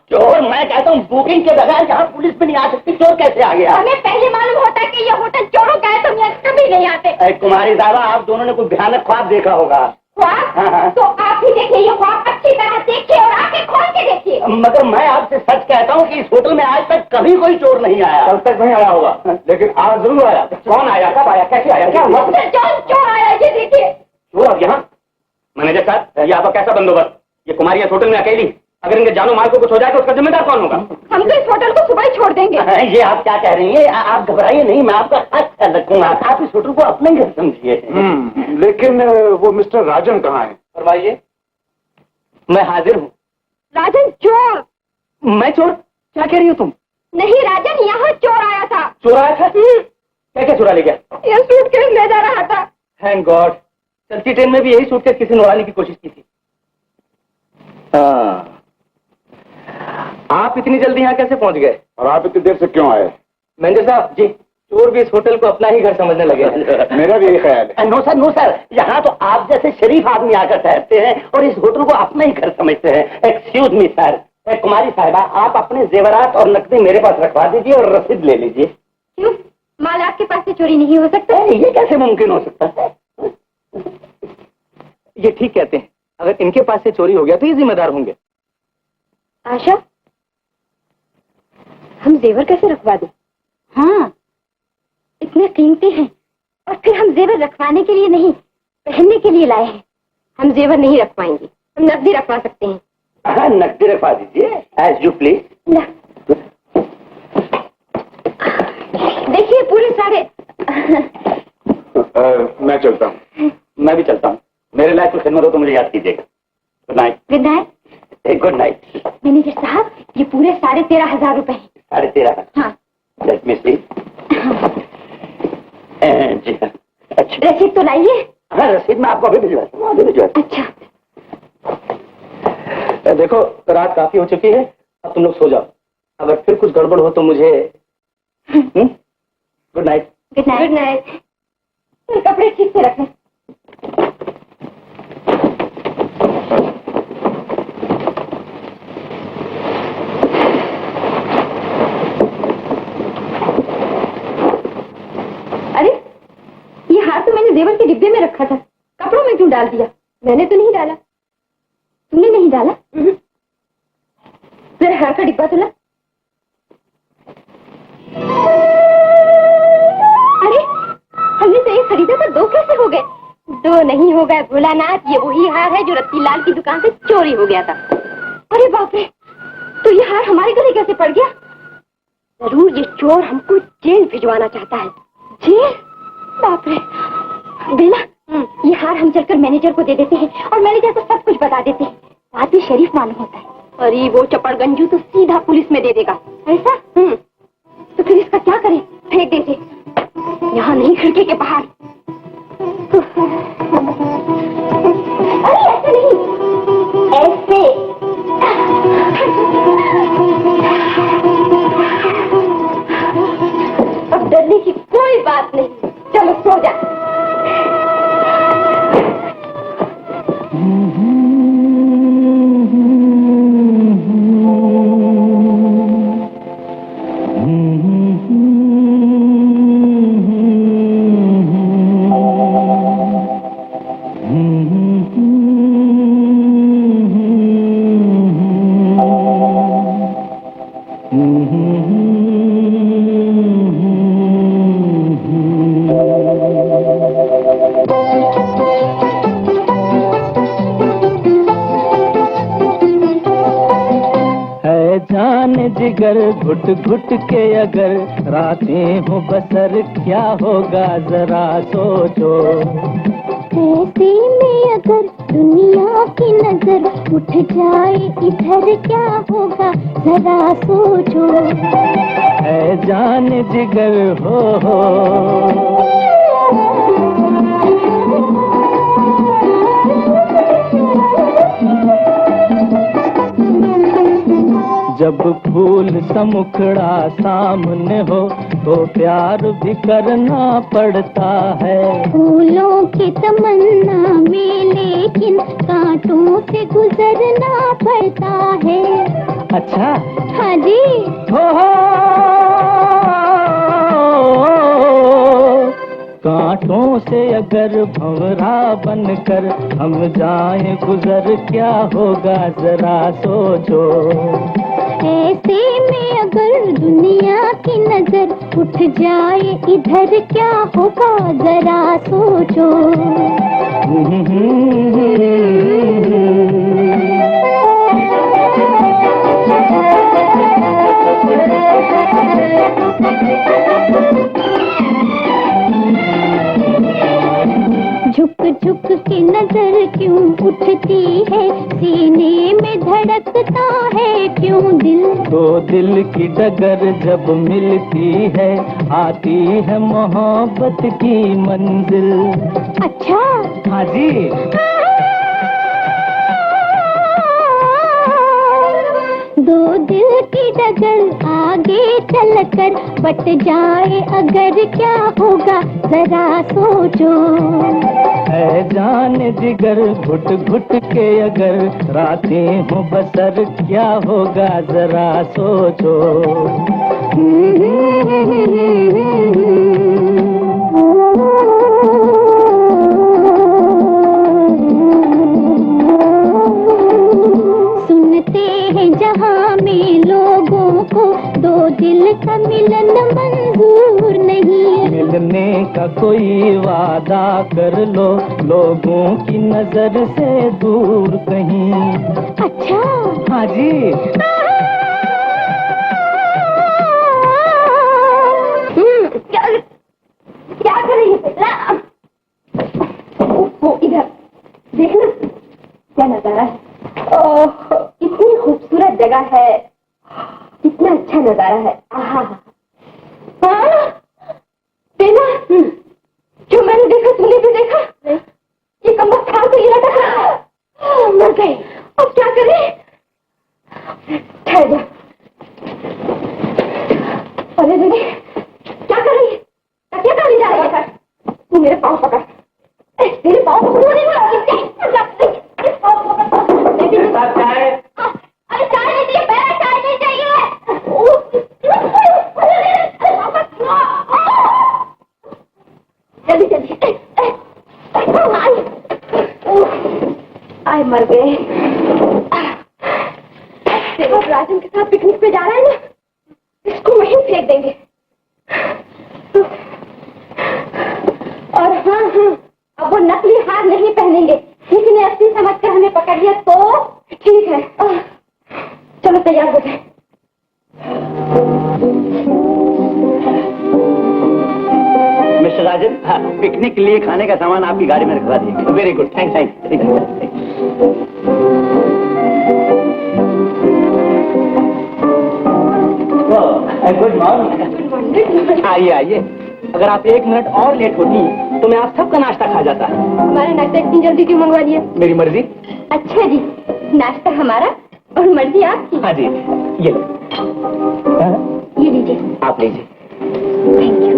S1: चोर, मैं कहता हूँ बुकिंग के बगैर यहाँ पुलिस भी नहीं आ सकती, चोर कैसे आ गया?
S2: हमें पहले मालूम होता है कि ये होटल चोरों का है, तो यहाँ कभी नहीं आते।
S1: कुमारी साहबा, आप दोनों ने कोई भयानक ख्वाब देखा होगा।
S2: ख्वाब?
S1: हाँ।
S2: तो आप ही देखिए ये ख्वाब, अच्छी तरह देखिए और आंखें खोल के देखिए।
S1: मगर मैं आपसे सच कहता हूँ कि इस होटल में आज तक कभी कोई चोर नहीं आया।
S3: कल तक नहीं आया होगा, लेकिन आज जरूर आया। कौन आया, कब आया, कैसे आया, क्या हुआ?
S2: चोर आया, ये देखिए।
S3: चोर अब यहाँ? मैनेजर साहब, ये आपका कैसा बंदोबस्त? ये कुमारी इस होटल में अकेली, अगर इनके जानो माल को कुछ हो जाए तो उसका जिम्मेदार कौन होगा?
S2: हम तो इस होटल को सुबह ही छोड़ देंगे।
S1: ये आप क्या कह रही हैं? आप घबराइए नहीं, मैं आपका हाथ ख्याल रखूंगा। आप इस होटल को अपने घर समझिए।
S3: लेकिन वो मिस्टर राजन कहाँ है? फरमाइए।
S1: मैं हाजिर हूँ।
S2: राजन चोर?
S1: मैं चोर? क्या कह रही हो तुम?
S2: नहीं राजन, यहाँ चोर आया था।
S1: चोर आया था? क्या क्या चुरा ले गया?
S2: ये सूटकेस ले जा रहा था।
S1: थैंक गॉड, चलती ट्रेन में भी यही सूटकेस किसी ने उड़ाने की कोशिश की थी। हाँ, आप इतनी जल्दी यहाँ कैसे पहुँच गए?
S3: और आप इतनी देर से क्यों आए?
S1: मैनेजर साहब जी, चोर भी इस होटल को अपना ही घर समझने लगे हैं।
S3: मेरा भी यही ख्याल है।
S1: नो सर, नो सर, यहाँ तो आप जैसे शरीफ आदमी आकर ठहरते हैं और इस होटल को अपना ही घर समझते हैं। Excuse me sir. कुमारी साहिबा, आप अपने जेवरात और नकदी मेरे पास रखवा दीजिए और रसीद ले लीजिए।
S2: क्यों? माल आपके पास से चोरी नहीं हो सकता?
S1: ये कैसे मुमकिन हो सकता है? ये ठीक कहते हैं, अगर इनके पास से चोरी हो गया तो ये जिम्मेदार होंगे।
S2: आशा, हम जेवर कैसे रखवा दें? हाँ, इतने कीमती हैं और फिर हम जेवर रखवाने के लिए नहीं, पहनने के लिए लाए हैं। हम जेवर नहीं रखवाएंगे, हम नकदी रखवा सकते हैं।
S1: हाँ, नकदी रखवा दीजिए, एज यू प्लीज।
S2: देखिए पूरे सारे।
S3: मैं चलता हूँ।
S1: मैं भी चलता हूँ। मेरे लायक कोई खिदमत हो तो मुझे याद कीजिएगा। Good night.
S2: Good night.
S1: Good night.
S2: Manager साहब, ये पूरे 13,500 रुपए हैं।
S1: 13,500?
S2: हाँ।
S1: लेट मी सी। जी हाँ, अच्छा।
S2: रसीद तो लाइए।
S1: हाँ, रसीद मैं आपको अभी भिजवाता हूँ, अभी भिजवाता
S2: अच्छा।
S1: हूँ। देखो, रात काफी हो चुकी है, अब तुम लोग सो जाओ। अगर फिर कुछ गड़बड़ हो तो मुझे। Good night.
S2: Good night. Good night. कपड़े ठीक से रखें। अरे, ये हार तो मैंने जेवर के डिब्बे में रखा था, कपड़ों में क्यों डाल दिया? मैंने तो नहीं डाला। तुमने नहीं डाला? जरा हार का डिब्बा तो ला। अरे, हमने तो एक खरीदा था, 2 कैसे हो गए? 2 नहीं हो गए भोलानाथ, ये वही हार है जो रत्तीलाल की दुकान से चोरी हो गया था। अरे बाप रे, तो ये हार हमारे गले कैसे पड़ गया? जरूर ये चोर हमको जेल भिजवाना चाहता है। जेल? बाप रे। बेला, ये हार हम चलकर मैनेजर को दे देते हैं और मैनेजर को सब कुछ बता देते हैं। बात भी शरीफ मालूम होता है। अरे वो चपड़गंजू तो सीधा पुलिस में दे देगा। ऐसा? तो फिर इसका क्या करें? फेंक देते। यहाँ नहीं, खिड़की के बाहर। अरे ऐसे नहीं, ऐसे। अब डरने की कोई बात नहीं, चलो सो जा।
S5: जिगर घुट घुट के अगर रातें हो बसर क्या होगा जरा सोचो।
S2: ऐसे में अगर
S6: दुनिया की नजर उठ जाए इधर क्या होगा जरा सोचो।
S5: है जान जिगर हो जब फूल समुखड़ा सामने हो तो प्यार भी करना पड़ता है।
S6: फूलों की तमन्ना में लेकिन कांटों से गुजरना पड़ता है।
S5: अच्छा
S6: हाँ जी।
S5: हो कांटों से अगर भंवरा बनकर हम जाएं गुजर क्या होगा जरा सोचो।
S6: ऐसे में अगर दुनिया की नजर उठ जाए इधर क्या होगा जरा सोचो। झुक झुक के नजर क्यों उठती है सीने में धड़कता है क्यों दिल।
S5: तो दिल की डगर जब मिलती है आती है मोहब्बत की मंजिल।
S6: अच्छा
S5: हाँ जी।
S6: दो दिल की डगर आगे चलकर बट जाए अगर क्या होगा जरा सोचो।
S5: है जान जिगर घुट घुट के अगर रातें हो बसर क्या होगा जरा सोचो।
S6: सुनते हैं जहाँ में लोगों को दो दिल का मिलन मंजूर नहीं।
S5: मिलने का कोई वादा कर लो लोगों की नजर से दूर कहीं।
S6: अच्छा
S5: हाँ जी।
S6: क्या कर रही है वो इधर देखना क्या नजारा है। ओह इतनी खूबसूरत जगह है कितना अच्छा नजारा है। आहा देना जो मैंने देखा तूने भी देखा। ये कमर था तो ये लटक रहा मर गई। अब क्या करें ठहर जा। अरे दीदी क्या कर रही है क्या कर जा रही है। तू मेरे पाँव पकड़ तेरे पाँव पकड़ो नहीं अरे चाय नहीं चाहिए पहले चाय नहीं चाहिए। जल्दी जल्दी आए मर गए। राजन के साथ पिकनिक पे जा रहा है ना इसको वहीं फेंक देंगे। और हाँ अब वो नकली हार नहीं पहनेंगे। किसी ने असली समझकर हमें पकड़ लिया तो ठीक है। चलो तैयार हो जाए।
S3: मिस्टर राजन, हाँ, पिकनिक के लिए खाने का सामान आपकी गाड़ी में रखवा दिया। Very good thanks. Good morning. आइए आइए। अगर आप 1 मिनट और लेट होती तो मैं आप सबका नाश्ता खा जाता।
S6: हमारा नाश्ता इतनी जल्दी क्यों मंगवा दिया।
S3: मेरी मर्जी।
S6: अच्छा जी नाश्ता हमारा और मर्जी आपकी।
S3: हाँ जी ये लो।
S6: ये लीजिए
S3: आप लीजिए।
S6: Thank you.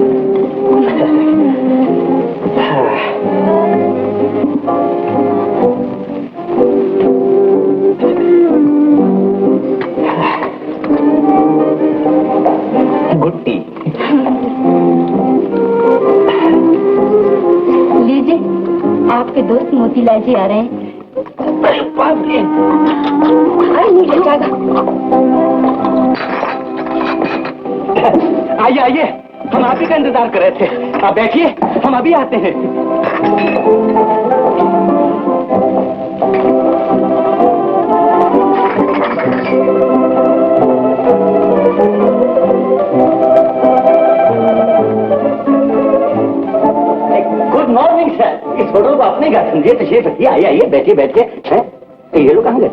S3: गुट्टी
S6: लीजिए आपके दोस्त मोतीलाल जी आ रहे हैं।
S3: अरे बाप रे।
S6: अरे नीचे जाएगा।
S3: आइए आइए हम आप ही का इंतजार कर रहे थे। आप बैठिए हम अभी आते हैं। Good morning sir. इस होटल को अपने घर
S1: समझिए, तशरीफ रखिए, आइए आइए, बैठिए बैठिए। हैं? ये लोग कहाँ गए?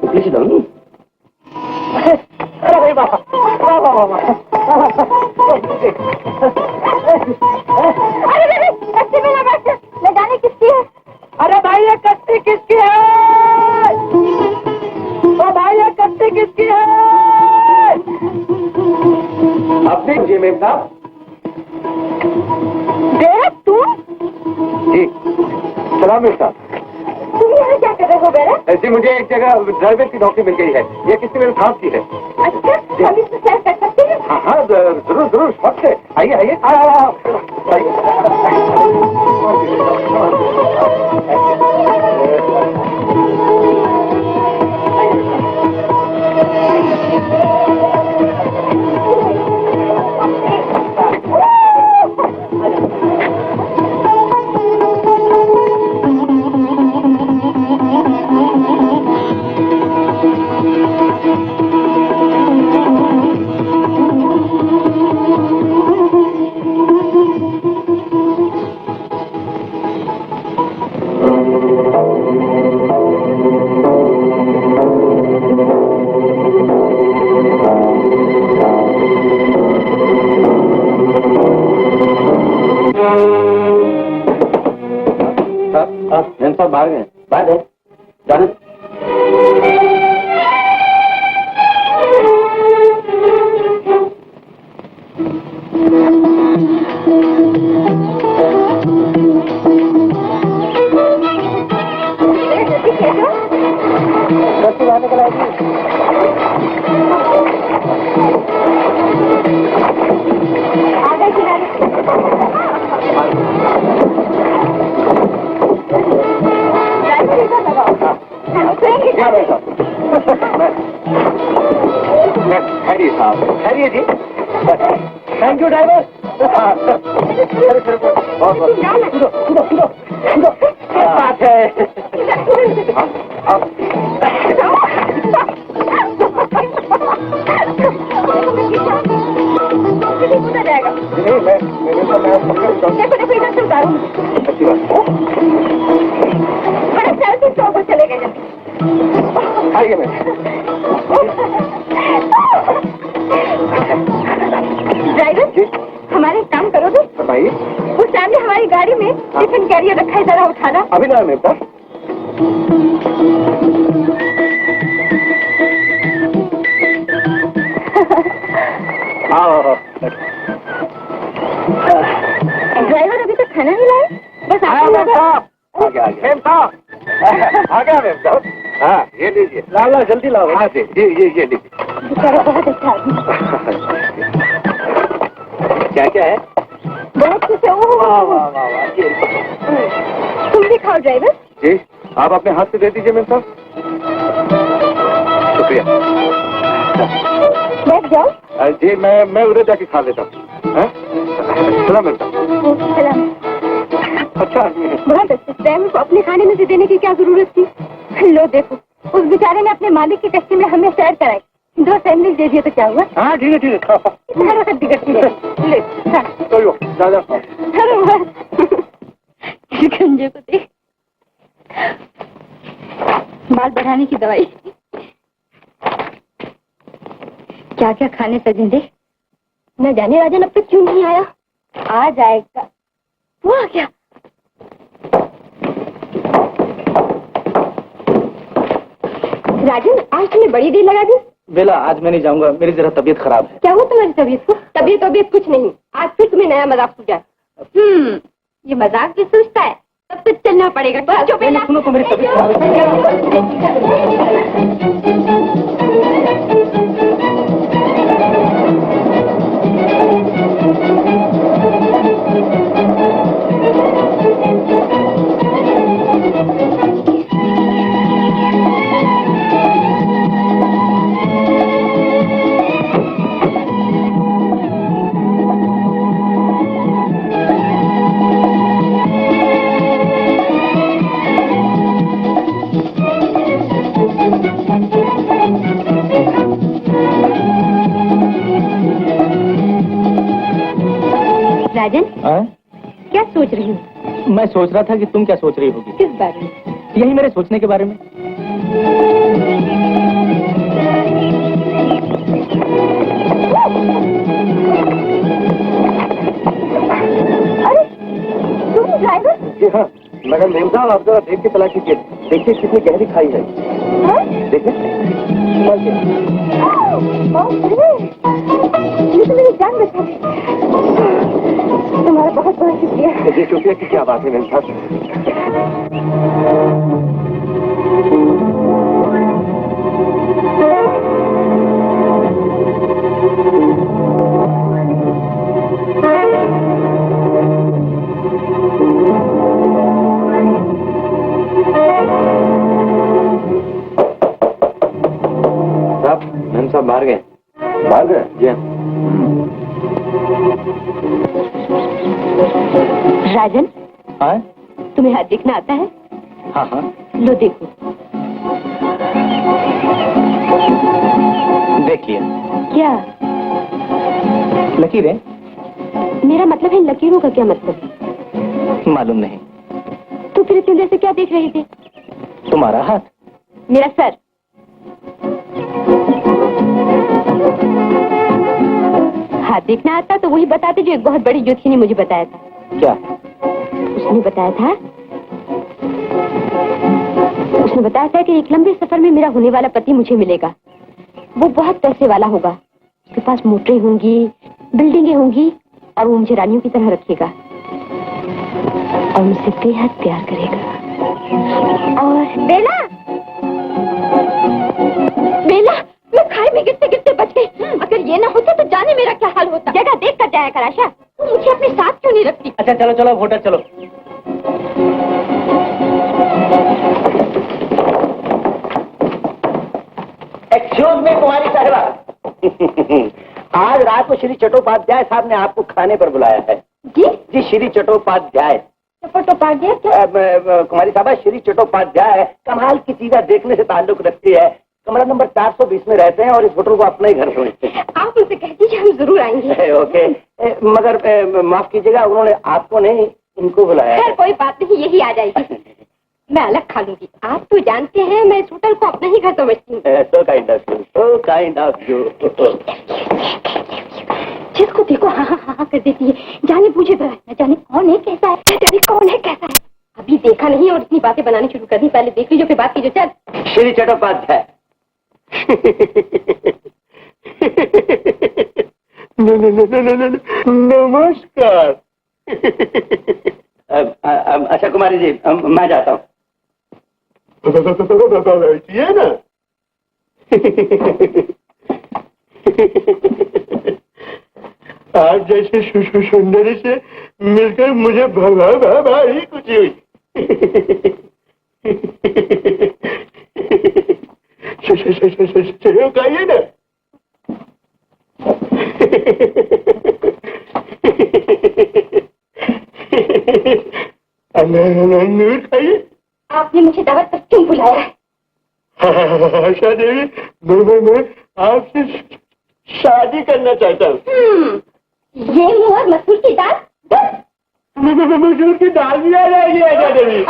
S1: Please down. अरे बाबा,
S6: अरे कच्ची में लगा के ले जाने किसकी है?
S1: अरे भाई ये कश्ती किसकी है? ओ भाई ये कश्ती किसकी है?
S3: अपने जी मेम साहब।
S6: बेरा तू
S3: जी सलाम मेम साहब।
S6: तुम यहाँ क्या कर रहे हो बेरा?
S3: जी मुझे एक जगह ड्राइवर की नौकरी मिल गई है, ये किसी मेरे साहब की है।
S6: अच्छा, हम इसमें सैर कर सकते हैं?
S3: हाँ हाँ जरूर जरूर, शौक से आइए आइए। मेम साहब बाहर गए, बाहर है जाने। खैरिए साहब, खैरिए जी। Thank you driver. क्या बात है?
S6: जाएगा। देखो देखो इधर से उतारूंगी। बड़े सेल्फी शो पर चले गए जल्दी।
S3: आइए मैम।
S6: ड्राइवर जी, हमारे एक काम करोगे?
S3: बताइए।
S6: उस सामने हमारी गाड़ी में टिफिन कैरियर रखा है, जरा उठाना।
S3: अभी ना मेम साहब।
S6: ड्राइवर अभी तक खाना नहीं लाए? बस
S3: आ
S6: आपको
S3: गया मेम साहब। आ गया मेम साहब। हाँ ये लीजिए। लाओ जल्दी लाओ। हाँ जी ये लीजिए।
S6: बेचारा बहुत अच्छा आदमी।
S3: क्या क्या है?
S6: बहुत कुछ है।
S3: वाह वाह वाह वाह।
S6: तुम भी खाओ ड्राइवर।
S3: जी आप अपने हाथ से दे दीजिए मेम साहब। शुक्रिया।
S6: बैठ जाओ।
S3: जी मैं उधर जाके खा लेता हूँ। सलाम मेम साहब।
S6: सलाम।
S3: अच्छा आदमी है।
S6: बहुत अच्छा। ड्राइवर को अपने खाने में से देने की क्या जरूरत थी? लो देखो, उस बेचारे ने अपने मालिक की टैक्सी में हमें सैर कराई। 2 सैंडविच दे दिए तो क्या हुआ?
S3: हाँ ठीक है
S6: इतना हरकत बिगड़ती है। ले खा।
S3: दादा
S6: अरे वाह, इस गंजे को देख। बाल बढ़ाने की दवाई। क्या क्या खाने सजिंदे? न जाने राजन अब तक क्यों नहीं आया। आ जाएगा। वो आ गया। राजन आज तुमने बड़ी देर लगा दी।
S4: बेला आज मैं नहीं जाऊंगा, मेरी जरा तबीयत खराब है।
S6: क्या हुआ तुम्हारी तबीयत को? तबीयत कुछ नहीं। आज फिर तुम्हें नया मजाक सूझा। ये मजाक भी सूझता है, तब तो चलना पड़ेगा।
S4: सुनो तो मेरी तबीयत खराब राजन, क्या
S6: सोच रही हूँ?
S5: मैं सोच रहा था कि तुम क्या सोच रही होगी।
S6: किस बारे में?
S5: यही मेरे सोचने के बारे में।
S6: अरे तुम ड्राइवर?
S4: जी हाँ मैडम मेम साहब, आप जरा देख के चला कीजिए, देखिए कितनी गहरी खाई है। देखिए
S6: ये तो मेरी जान बचा दी। तुम्हारा बहुत बहुत शुक्रिया।
S4: जी शुक्रिया की क्या बात है मेम साहब।
S3: मैम साहब बाहर गए।
S4: बाहर गए?
S3: जी हाँ।
S6: राजन,
S5: हाँ
S6: तुम्हें हाथ देखना आता है?
S5: हाँ हाँ।
S6: लो देखो।
S5: देख लिया।
S6: क्या?
S5: लकीर है?
S6: मेरा मतलब है लकीरों का क्या मतलब?
S5: मालूम नहीं।
S6: तो फिर इतनी देर से क्या देख रहे थे?
S5: तुम्हारा हाथ।
S6: मेरा सर। हाथ देखना आता तो वही बताते जो एक बहुत बड़ी ज्योतिषी ने मुझे बताया था।
S5: क्या?
S6: उसने बताया था कि एक लंबे सफर में मेरा होने वाला पति मुझे मिलेगा। वो बहुत पैसे वाला होगा, उसके पास मोटरें होंगी, बिल्डिंगें होंगी, और वो मुझे रानियों की तरह रखेगा और मुझसे बेहद प्यार करेगा। और बेला, मैं खाई में गिरते गिरते बच गई। अगर ये ना होता तो जाने मेरा क्या हाल होता। जगह देख कर जाया कर आशा। तू मुझे अपने साथ क्यों नहीं रखती?
S5: अच्छा चलो चलो होटल चलो।
S1: एक्सक्यूज मी कुमारी साहिबा। आज रात को श्री चट्टोपाध्याय साहब ने आपको खाने पर बुलाया है। जी श्री चट्टोपाध्याय।
S6: चट्टोपाध्याय क्या?
S1: कुमारी साहबा, श्री चट्टोपाध्याय कमाल की चीजें देखने से ताल्लुक रखती है। कमरा नंबर 420 में रहते हैं और इस होटल को अपना ही घर समझते हैं।
S6: आप उनसे कह दीजिए हम जरूर आएंगे।
S1: ओके। मगर माफ कीजिएगा, उन्होंने आपको नहीं इनको बुलाया
S6: खैर
S1: है।
S6: कोई बात नहीं, यही आ जाएगी। मैं अलग खा लूंगी। आप तो जानते हैं मैं इस होटल को अपना ही घर समझती हूँ।
S1: So kind of you, so kind of you.
S6: जिसको देखो हाँ हाँ हाँ कर देती है। जाने पूछे तो न जाने कौन है कैसा है, न जाने कौन है कैसा है। अभी देखा नहीं और इतनी बातें बनानी शुरू कर दी। पहले देख लीजिए फिर बात कीजिए। चल
S1: श्री चट्टोपाध्याय। नमस्कार। अच्छा कुमारी जी, मैं जाता हूँ। बैठिए ना। आज जैसे सुंदरी से मिलकर मुझे भारी खुशी हुई। कहिए ना। अमरूद खाइए।
S6: आपने मुझे दावत पर क्यों बुलाया है?
S1: आशा देवी, मैं आपसे शादी करना चाहता हूँ।
S6: ये मुँह और मसूर की दाल?
S1: मसूर की दाल भी आ जाएगी आशा देवी।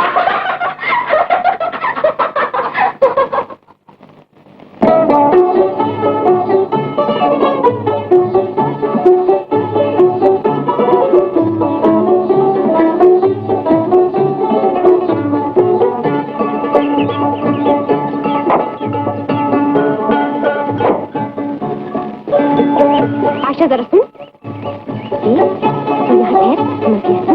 S6: आशा जरा सुन। तो यहाँ है समझ गया।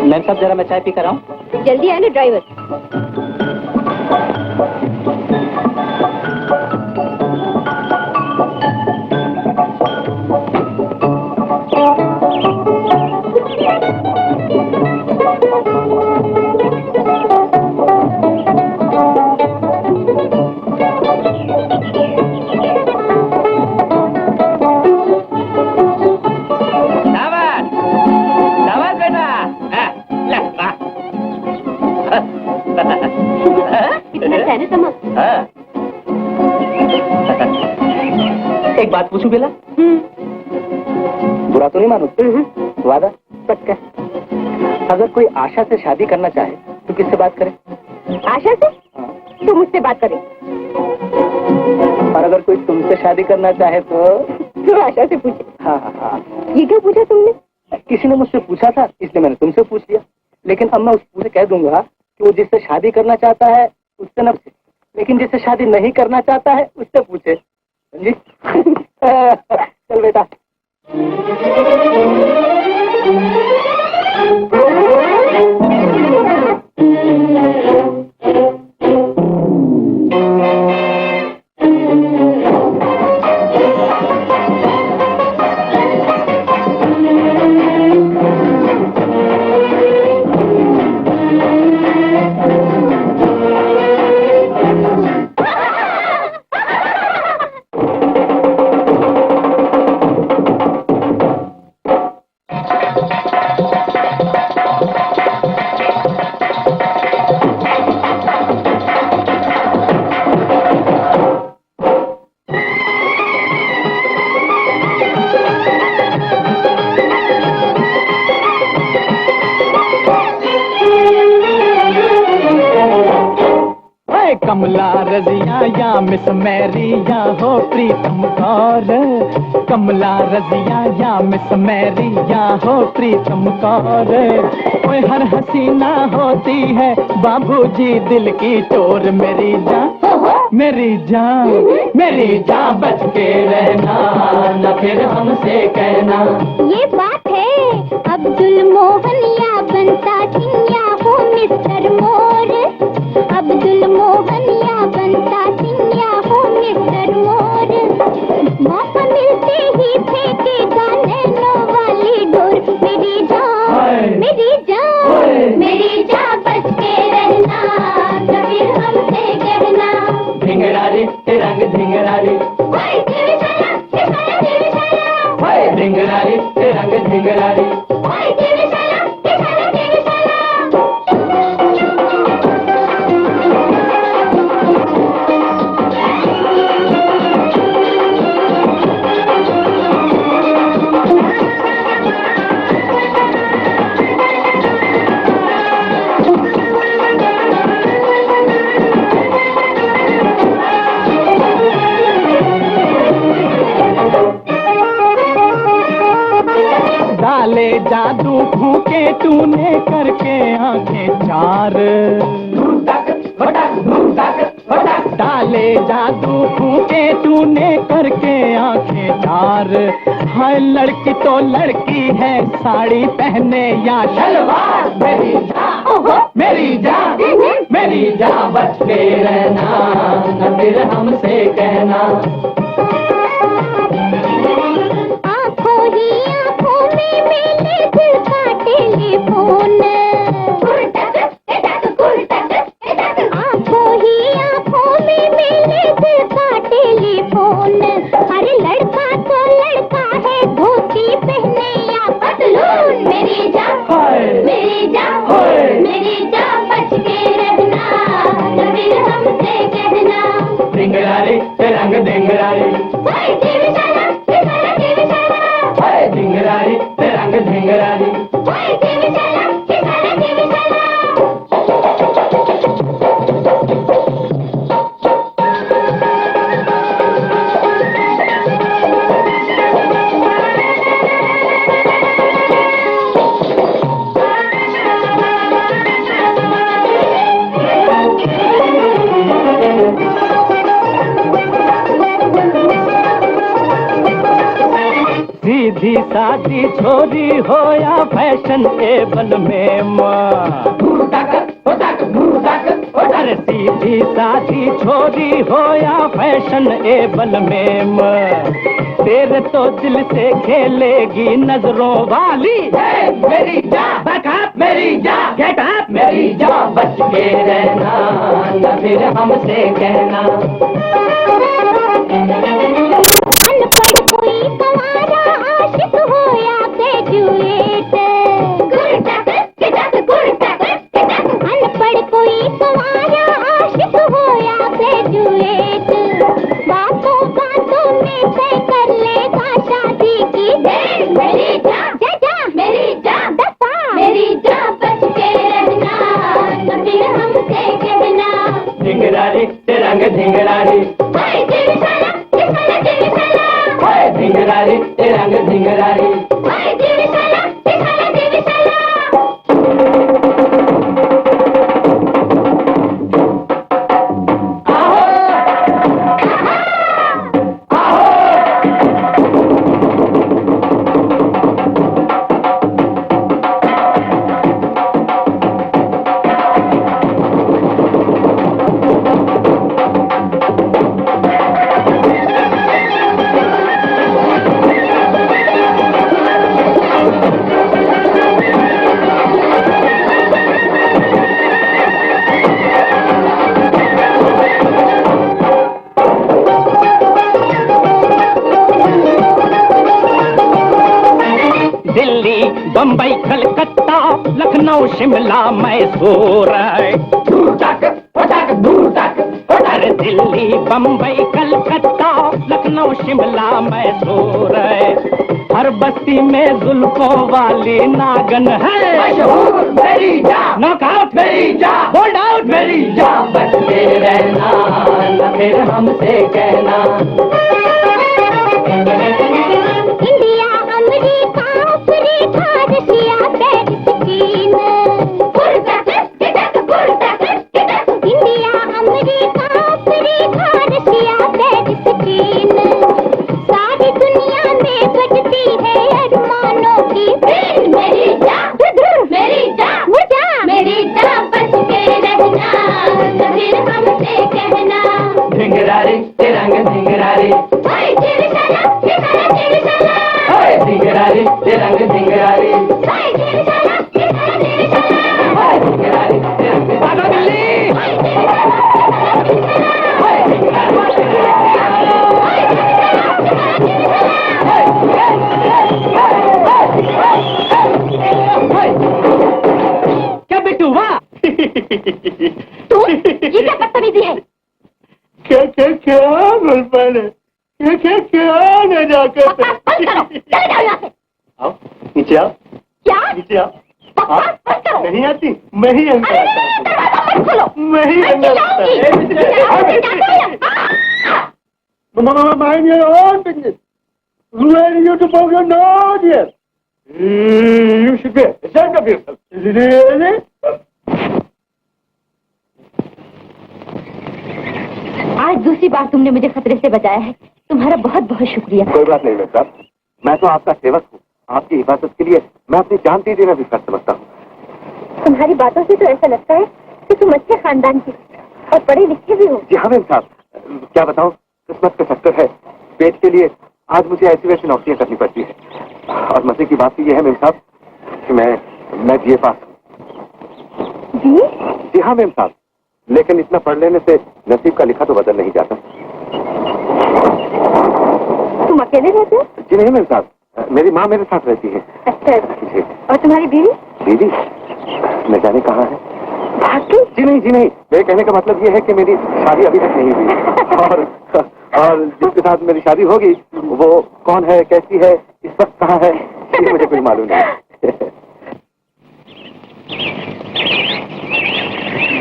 S5: मैम साहब जरा मैं चाय पी कर आऊं।
S6: जल्दी आए ना ड्राइवर।
S4: एक बात पूछूं बेला? बुरा तो नहीं मानो? वादा?
S6: पक्का।
S4: अगर कोई आशा से शादी करना चाहे तो किससे बात करे?
S6: आशा से? तो मुझसे बात करें।
S4: और अगर कोई तुमसे शादी करना चाहे तो
S6: आशा से पूछे।
S4: हाँ हाँ हाँ।
S6: ये क्या पूछा तुमने?
S4: किसी ने मुझसे पूछा था इसलिए मैंने तुमसे पूछ लिया। लेकिन अब मैं उससे कह दूंगा कि वो जिससे शादी करना चाहता है उससे न पूछे, लेकिन जिससे शादी नहीं करना चाहता है उससे पूछे। समझी? चल बेटा।
S5: कमला रजिया या मिस मैरी या हो प्रीतम कौर, कमला रजिया या मिस मैरी या हो प्रीतम कौर। ओए हर हसीना होती है बाबूजी दिल की चोर। मेरी जान मेरी जान मेरी जान बच के रहना, न फिर हमसे कहना।
S7: ये बात है अब्दुल मोहन या बनता सिंह या हो मिस्टर मोर। अब्दुल मोहन या बनता सिंह या हो मिस्टर मोर। मौका मिलते ही फेंकेगा नैनों वाली डोर। मेरी जान मेरी जान मेरी जान बच के रहना, कभी हमसे कहना।
S5: ढिंगरारी रंग ढिंगरारी, ढिंगरारी रंग ढिंगरारी। डाले जादू फूके तूने करके आंखें चार। डाले जादू फूके तूने करके आंखें चार। हाय लड़की तो लड़की है साड़ी पहने या शलवार। मेरी जान मेरी जान मेरी जान बच के रहना, न फिर हमसे कहना।
S7: आंखों ही आंखों में मेरे दिल का टेलीफोन। आंखों ही आंखों में मेरे दिल का टेलीफोन। अरे लड़का तो लड़का है धोती पहने या पतलून। मेरी जान मेरी जान मेरी जान बच के रहना, न फिर हमसे कहना।
S5: ढिंगरारी रंग ढिंगरारी, ढिंगरारी रंग ढिंगरारी। सीधी सादी छोरी हो या फैशन एबल में माँ। अरे सीधी सादी छोरी हो या फैशन एबल में माँ। तेरे तो दिल से खेलेगी नजरों वाली। मेरी जान बैकअप मेरी जान गेट अप मेरी जान बच के रहना, न फिर हमसे कहना।
S7: अनपढ़ कोई कवारा आशिक हो या ग्रेजुएट। अनपढ़ कोई कवारा आशिक हो या ग्रेजुएट। बातों बातों में
S4: ढिंगरारी ये रंग ढिंगरारी।
S7: ओए देवीशाला दिखाला देवीशाला।
S5: दिल्ली बम्बई कलकत्ता लखनऊ शिमला मैसूर।
S4: दूर तक दूर तक।
S5: अरे दिल्ली बम्बई कलकत्ता लखनऊ शिमला मैसूर। हर बस्ती में जुल्फों वाली नागन है।
S4: मशहूर मेरी जान,
S5: नॉकआउट
S4: मेरी जान,
S5: होल्ड आउट
S4: मेरी जान। बचते रहना न फिर हमसे कहना।
S7: India America Africa Russia Paris चीन। India America Africa Russia Paris चीन। सारी दुनिया में बजती है अरमानों की बीन। मेरी जान मेरी जान मेरी जान। बच के रहना न फिर हमसे कहना।
S4: ढिंगरारी ये रंग ढिंगरारी।
S7: ओए देवीशाला दिखाला देवीशाला।
S4: ओए ढिंगरारी ये रंग ढिंगरारी।
S7: ओए देवीशाला दिखाला देवीशाला।
S4: ओए ढिंगरारी ये रंग
S5: बाबा बिल्ली
S7: ओए देवीशाला
S4: ओए ढिंगरारी।
S5: क्या बिट्टू वाह
S6: तू ये क्या बदतमीजी है?
S1: क्या गुलपन है? क्या नजाकत है?
S6: बकवास बंद करो, चले जाओ यहाँ से।
S1: आओ नीचे आओ,
S6: क्या
S1: नीचे आओ।
S6: बकवास बंद करो।
S1: नहीं आती, मैं ही अंदर
S6: अरे
S1: आता हूँ।
S6: दरवाजा मत खोलो।
S1: मैं ही
S6: मैं
S1: अंदर आता
S6: चिल्लाऊंगी।
S1: हूँ।
S6: चिल्लाओगे?
S1: Mind your own business. Where are you to poke your nose here? You should be ashamed of yourself. Really?
S6: आज दूसरी बार तुमने मुझे खतरे से बचाया है, तुम्हारा बहुत बहुत शुक्रिया।
S3: कोई बात नहीं साहब, मैं तो आपका सेवक हूँ। आपकी हिफाजत के लिए मैं अपनी जान दे देना भी कर समझता हूँ।
S6: तुम्हारी बातों से तो ऐसा लगता है कि तुम अच्छे खानदान की और पढ़े लिखे भी हो।
S3: जी हाँ मेम साहब, क्या बताऊँ, किस्मत का चक्कर है। पेट के लिए आज मुझे ऐसी वैसी नौकरियाँ करनी पड़ती है। और मजे की बात तो ये है मेम साहब कि मैं BA पास हूँ। जी हाँ मेम साहब, लेकिन इतना पढ़ लेने से नसीब का लिखा तो बदल नहीं जाता।
S6: तुम अकेले रहते हो?
S3: जी नहीं मेम साहब, मेरी माँ मेरे साथ रहती है।
S6: अच्छा
S3: जी।
S6: और तुम्हारी बीवी?
S3: दीदी न जाने कहाँ है।
S6: भागी?
S3: जी नहीं, मेरे कहने का मतलब ये है कि मेरी शादी अभी तक नहीं हुई। और जिसके साथ मेरी शादी होगी वो कौन है, कैसी है, इस वक्त कहाँ है, ये मुझे कुछ मालूम नहीं।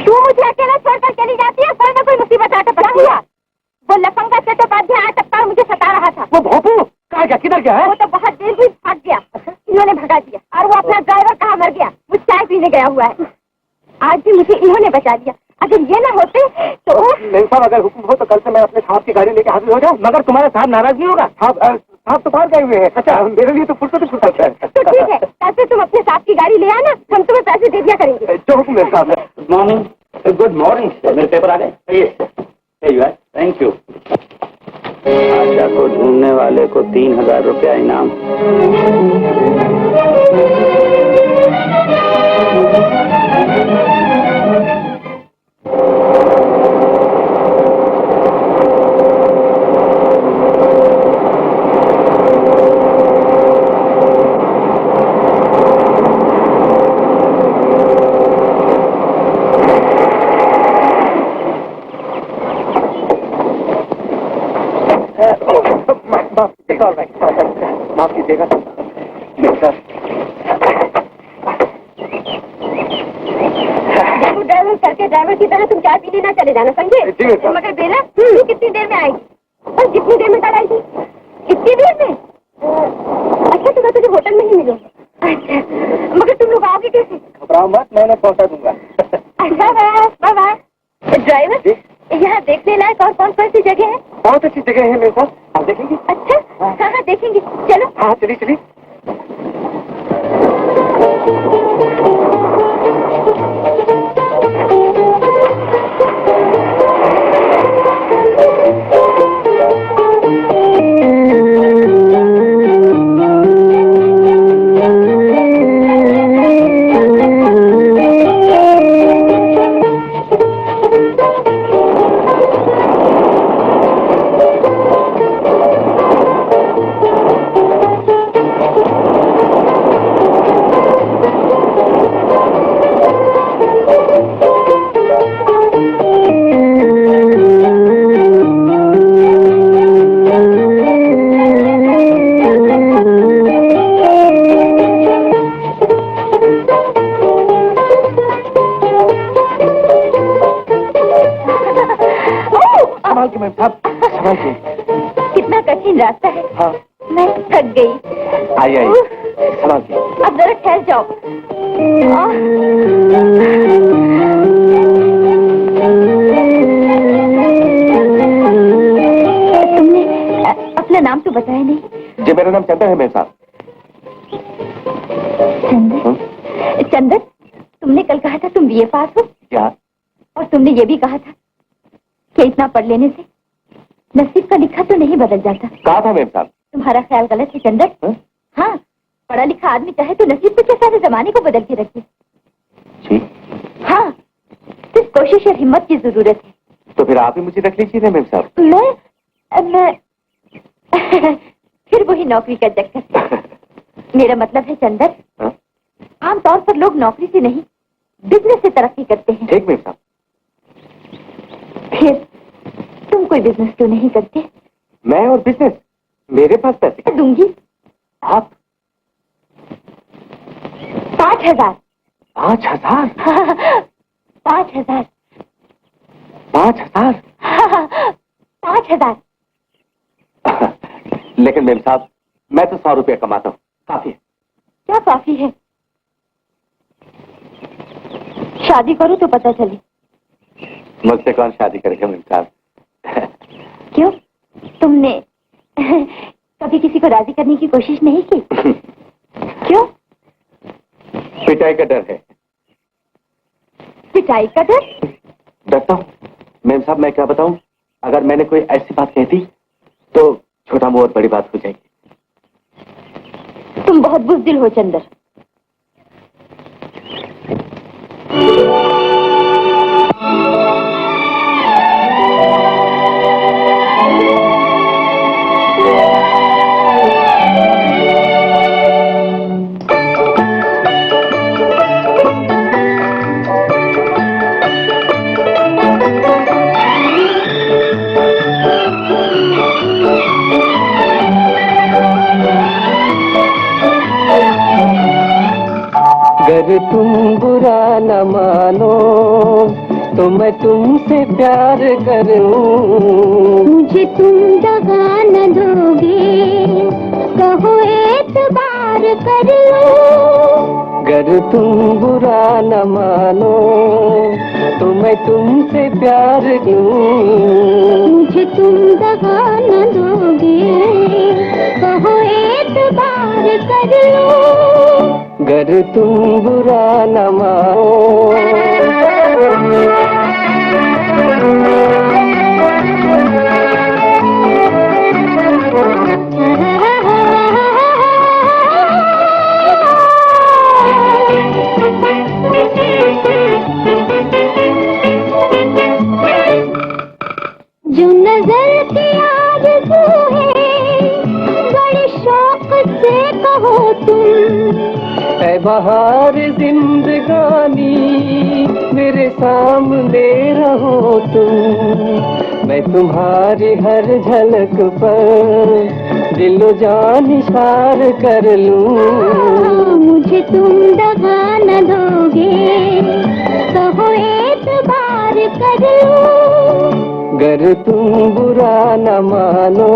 S6: तू मुझे अकेला छोड़कर चली जाती है, कोई ना कोई मुसीबत आकर पड़ा हुआ। वो लफंगा चट्टोपाध्याय आटकता मुझे सता रहा था।
S3: वो भोपू कहाँ गया, किधर गया है?
S6: वो तो बहुत देर हुई भाग गया, इन्होंने भगा दिया। और वो अपना ड्राइवर कहाँ मर गया, वो चाय पीने गया हुआ है। आज भी मुझे इन्होंने बचा दिया, अगर ये ना होते तो।
S3: नहीं साहब, अगर हुक्म हो तो कल से मैं अपने साहब की गाड़ी लेके हाजिर हो जाऊँ। मगर तुम्हारा साहब नाराज नहीं होगा? साहब तो बाहर गए हुए हैं। अच्छा, मेरे लिए तो फुर्सत है।
S6: तो ठीक है, कल से तुम अपने साहब की गाड़ी ले आना, हम तुम्हें पैसे दे दिया करेंगे।
S3: जो हुक्म है साहब।
S1: Good morning. Good morning sir, मेरे पेपर आ गए? Thank you. आशा को ढूंढने वाले को 3000 रुपया इनाम।
S3: माफ कीजिएगा
S6: ड्राइवर करके ड्राइवर की तरह तुम चाय पीने ना चले जाना, समझे?
S3: जी, सर।
S6: मगर बेला तू कितनी देर में आएगी और कितनी देर में कल आएगी? इतनी देर में? अच्छा तो मैं तुझे होटल में ही मिलूंगा। अच्छा मगर तुम लोग आओगे कैसे?
S3: घबराओ मत, मैं पहुंचा दूंगा।
S6: अच्छा बाय बाय। ड्राइवर यहाँ देखने लायक और कौन कौन सी जगह है?
S3: बहुत अच्छी जगह है मेरे पास, आप देखेंगे?
S6: अच्छा हाँ देखेंगे, चलो।
S3: हाँ चलिए चलिए।
S6: कितना कठिन रास्ता है।
S3: हाँ
S6: मैं थक गई।
S3: आइए संभालिए।
S6: अब जरा ठहर जाओ। तुमने अपना नाम तो बताया नहीं।
S3: जी मेरा नाम चंदन है मेरे साथ।
S6: चंदन? चंदन, तुमने कल कहा था तुम बीए पास हो।
S3: क्या?
S6: और तुमने ये भी कहा था कि इतना पढ़ लेने से नसीब का लिखा तो नहीं बदल जाता।
S3: कहा था मेम साहब।
S6: तुम्हारा ख्याल गलत है चंदन। हाँ, पढ़ा लिखा आदमी चाहे तो नसीब के सारे जमाने को बदल के रखे।
S3: जी
S6: हाँ, सिर्फ कोशिश और हिम्मत की जरूरत है।
S3: तो फिर आप ही मुझे रख लीजिए ना मेम साहब।
S6: मैं फिर वही नौकरी का चक्कर। मेरा मतलब है चंदन, आमतौर पर लोग नौकरी से नहीं बिजनेस से तरक्की करते हैं।
S3: ठीक मेम साहब।
S6: फिर तुम कोई बिजनेस क्यों नहीं करते?
S3: मैं और बिजनेस? मेरे पास पैसे
S6: दूंगी।
S3: आप?
S6: 5,000।
S3: 5,000?
S6: 5,000।
S3: 5,000?
S6: 5,000।
S3: लेकिन मेम साहब मैं तो 100 रुपया कमाता हूँ, काफी है।
S6: क्या काफी है? शादी करो तो पता चले।
S3: मुझसे कौन शादी करेगा मेम साहब?
S6: क्यों, तुमने कभी किसी को राजी करने की कोशिश नहीं की? क्यों?
S3: पिटाई का डर है।
S6: पिटाई का डर?
S3: डरता हूँ मेम साहब। मैं क्या बताऊं, अगर मैंने कोई ऐसी बात कह दी तो छोटा मोर बड़ी बात हो जाएगी।
S6: तुम बहुत बुज़दिल हो चंदर।
S5: अगर तुम बुरा न मानो तो मैं तुमसे प्यार करूं।
S7: मुझे तुम दगा न दोगे, कहो एतबार कर लो।
S5: अगर तुम बुरा न मानो तो मैं तुमसे प्यार करूं।
S7: मुझे तुम दगा न दोगे, कहो एतबार कर लो।
S5: अगर तुम बुरा न मानो।
S7: जो नजर की आरज़ू है, बड़े शौक से कहो तुम।
S5: ऐ बहार जिंदगानी मेरे सामने रहो तुम। मैं तुम्हारी हर झलक पर दिलो जान इशार कर लूं।
S7: मुझे तुम दगा न दोगे, कहो एतबार कर लो।
S5: अगर तुम बुरा न मानो।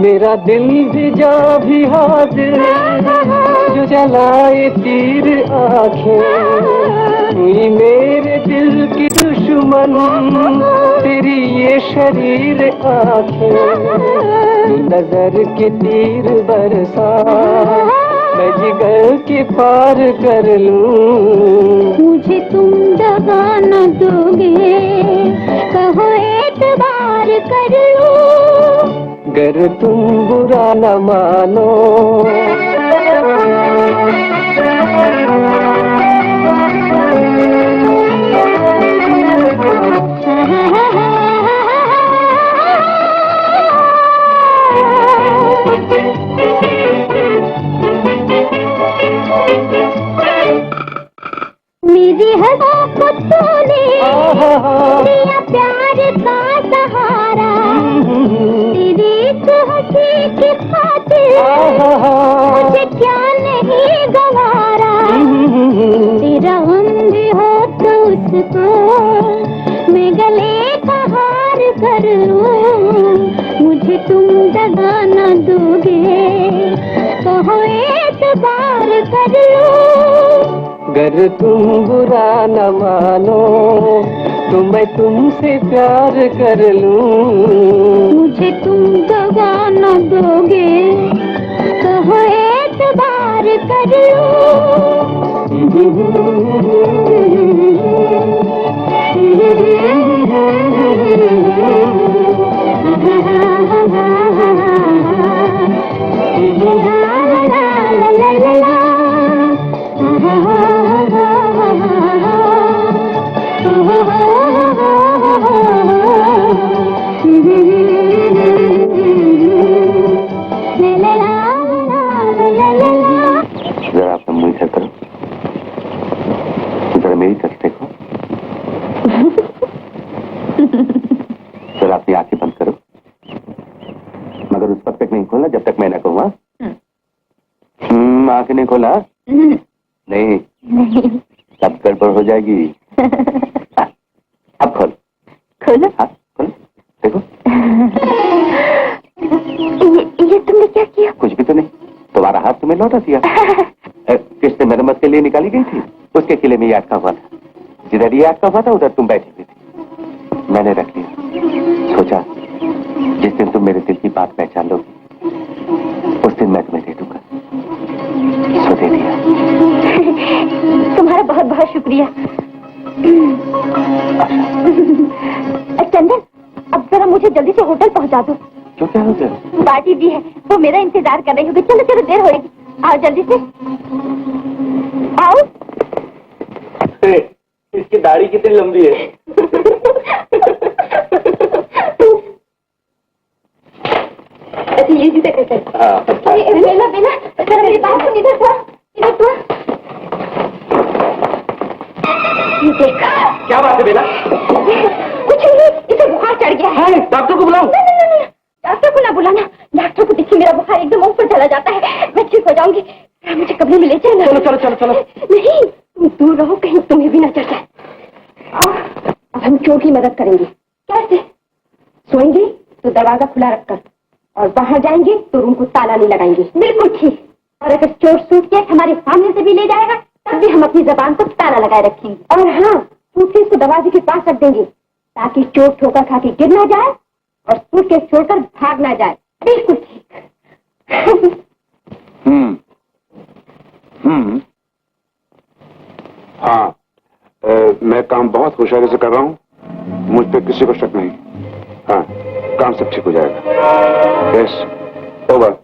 S5: मेरा दिल भी जा भी हाजिर, जो जलाए तीर आंखें। हुई मेरे दिल की दुश्मन तेरी ये शरीर आंखें। नजर के तीर बरसा मैं जिगर के पार कर लूं।
S7: मुझे तुम दगा न दोगे, कहो एतबार कर लूं।
S5: गर तुम बुरा न मानो,
S7: मेरी हवा को तूने दिया प्यार का सहारा। तेरी एक हंसी की खातिर मुझे क्या नहीं गवारा। तेरा अंध हो तो उसको मैं गले का हार कर लूं। मुझे तुम दगा न दोगे, कहो एतबार कर लूं।
S5: गर तुम बुरा न मानो तो मैं तुमसे प्यार कर लूं।
S7: मुझे तुम दगा न दोगे, कहो एतबार कर
S3: जरा अपना मुंह इधर करो, जरा मेरी तरफ देखो। जरा अपनी आंखें बंद करो, मगर उस वक्त तक नहीं खोलना जब तक मैं न कहूँ। आंखें नहीं खोला? नहीं, सब गड़बड़ हो जाएगी। अब खोल।
S6: खोलो।
S3: हाँ खोल, देखो।
S6: ये तुमने क्या किया?
S3: कुछ भी तो नहीं, तुम्हारा हाथ तुम्हें लौटा दिया। किस्त मरम्मत के लिए निकाली गई थी, उसके किले में ये अटका हुआ था। जिधर ये अटका हुआ था उधर तुम बैठी हुई थी, मैंने रख लिया। सोचा जिस दिन तुम मेरे दिल की बात पहचान लोगी उस दिन मैं तुम्हें दे दूंगा, सो दे दिया।
S6: तुम्हारा बहुत बहुत शुक्रिया। चंदन, अब जरा मुझे जल्दी से होटल पहुंचा दो।
S3: क्यों, क्या हो गया?
S6: पार्टी भी है, वो मेरा इंतजार कर रही होगी। चलो चलो, देर होगी। आओ जल्दी से, आओ।
S4: इसकी दाढ़ी कितनी लंबी है?
S6: अच्छा, ये जूते कैसे? बेला बेला, जरा मेरी बात सुन, इधर तो, इधर तो। ये देख।
S4: क्या बात है बेला?
S6: कुछ नहीं, इसे बुखार चढ़ गया है।
S4: डॉक्टर को बुलाओ।
S6: नहीं, डॉक्टर को ना बुलाना। डॉक्टर को देखिए मेरा बुखार एकदम ऊपर चला जाता है, मैं ठीक हो जाऊंगी। मुझे कमरे में ले जाना।
S4: चलो चलो चलो चलो।
S6: नहीं, तुम दूर रहो, कहीं तुम्हें भी ना चढ़ जाए। अब हम चोर की मदद करेंगे। कैसे? सोएंगे तो दरवाजा खुला रखकर, और बाहर जाएंगे तो रूम को ताला नहीं लगाएंगे। बिल्कुल ठीक। और अगर चोर सूटकेस हमारे सामने से भी ले जाएगा तब भी हम अपनी जबान को ताला लगाए रखेंगे। और हाँ, सूटकेस को दरवाजे के पास रख देंगे ताकि चोर ठोकर खा के गिर ना जाए और सूटकेस छोड़कर भाग ना जाए। बिल्कुल ठीक।
S8: हाँ, मैं काम बहुत होशियारी से कर रहा हूँ, मुझ पे किसी को शक नहीं। हाँ, काम सब ठीक हो जाएगा। Yes, over.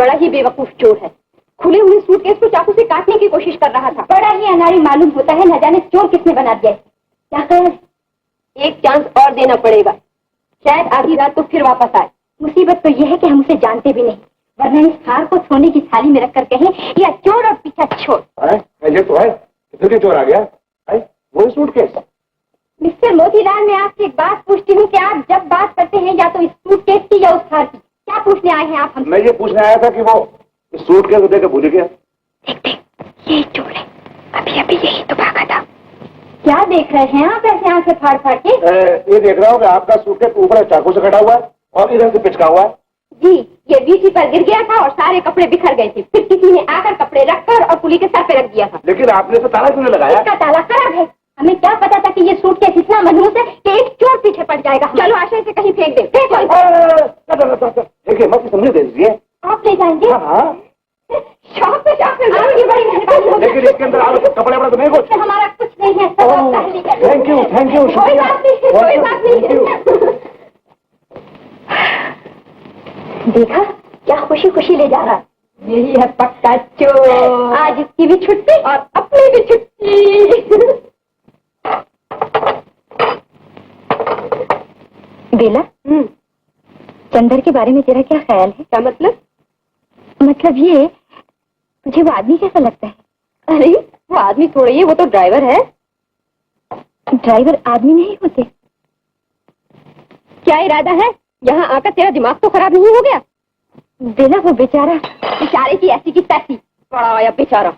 S6: बड़ा ही बेवकूफ चोर है। खुले हुए सूटकेस को चाकू से काटने की कोशिश कर रहा था। बड़ा ही अनाड़ी मालूम होता है, न जाने चोर किसने बना दिया है। क्या ख्याल? एक चांस और देना पड़ेगा, शायद आधी रात तो फिर वापस आए। मुसीबत तो यह है कि हम उसे जानते भी नहीं, वरना इस हार को सोने की थाली में रखकर कहें या चोर और पीछा छोड़।
S8: ये तो है, कितने चोर आ गया? वो सूटकेस।
S6: मिस्टर मोतीलाल, मैं आपसे एक बात पूछती हूँ कि आप जब बात करते हैं या तो इस सूटकेस की या उस हार की, क्या पूछने आए हैं आप हमसे?
S8: मैं ये पूछने आया था कि वो सूटकेस को देकर भूल गया।
S6: देख, ये चोर है, अभी अभी यही तो भागा था। क्या देख रहे हैं आप ऐसे आंखें फाड़ फाड़ के?
S8: ये देख रहा हूँ कि आपका सूटकेस ऊपर चाकू से कटा हुआ है और इधर से पिचका हुआ है।
S6: जी, ये बीची पर गिर गया था और सारे कपड़े बिखर गए थे। फिर किसी ने आकर कपड़े रखकर और पुली के सर पे रख दिया था।
S8: लेकिन आपने तो ताला क्यों नहीं लगाया?
S6: इसका ताला खराब है। हमें क्या पता था कि ये सूटकेस इतना मनहूस है कि एक चोर पीछे पड़ जाएगा। चलो आशय से कहीं फेंक दे।
S8: देखिए, मत समझे दे दीजिए।
S6: आप ले जाएंगे?
S8: हाँ,
S6: शौक पे आपकी बड़ी मेहरबानी होगी।
S8: लेकिन इसके अंदर आप कपड़े वपड़े तो नहीं कुछ?
S6: हमारा कुछ नहीं है।
S8: थैंक यू,
S6: कोई बात नहीं, कोई बात नहीं। देखा, क्या खुशी खुशी ले जा रहा है। यही है पक्का चोर। आज इसकी भी छुट्टी और अपनी भी छुट्टी। बेला, चंदर के बारे में तेरा क्या ख्याल है? क्या मतलब? मतलब ये, तुझे वो आदमी कैसा लगता है? अरे वो आदमी थोड़ी है, वो तो ड्राइवर है। ड्राइवर आदमी नहीं होते। क्या इरादा है? यहाँ आकर तेरा दिमाग तो खराब नहीं हो गया? बेला, वो बेचारा। बेचारे की ऐसी की तैसी, बड़ा आया बेचारा।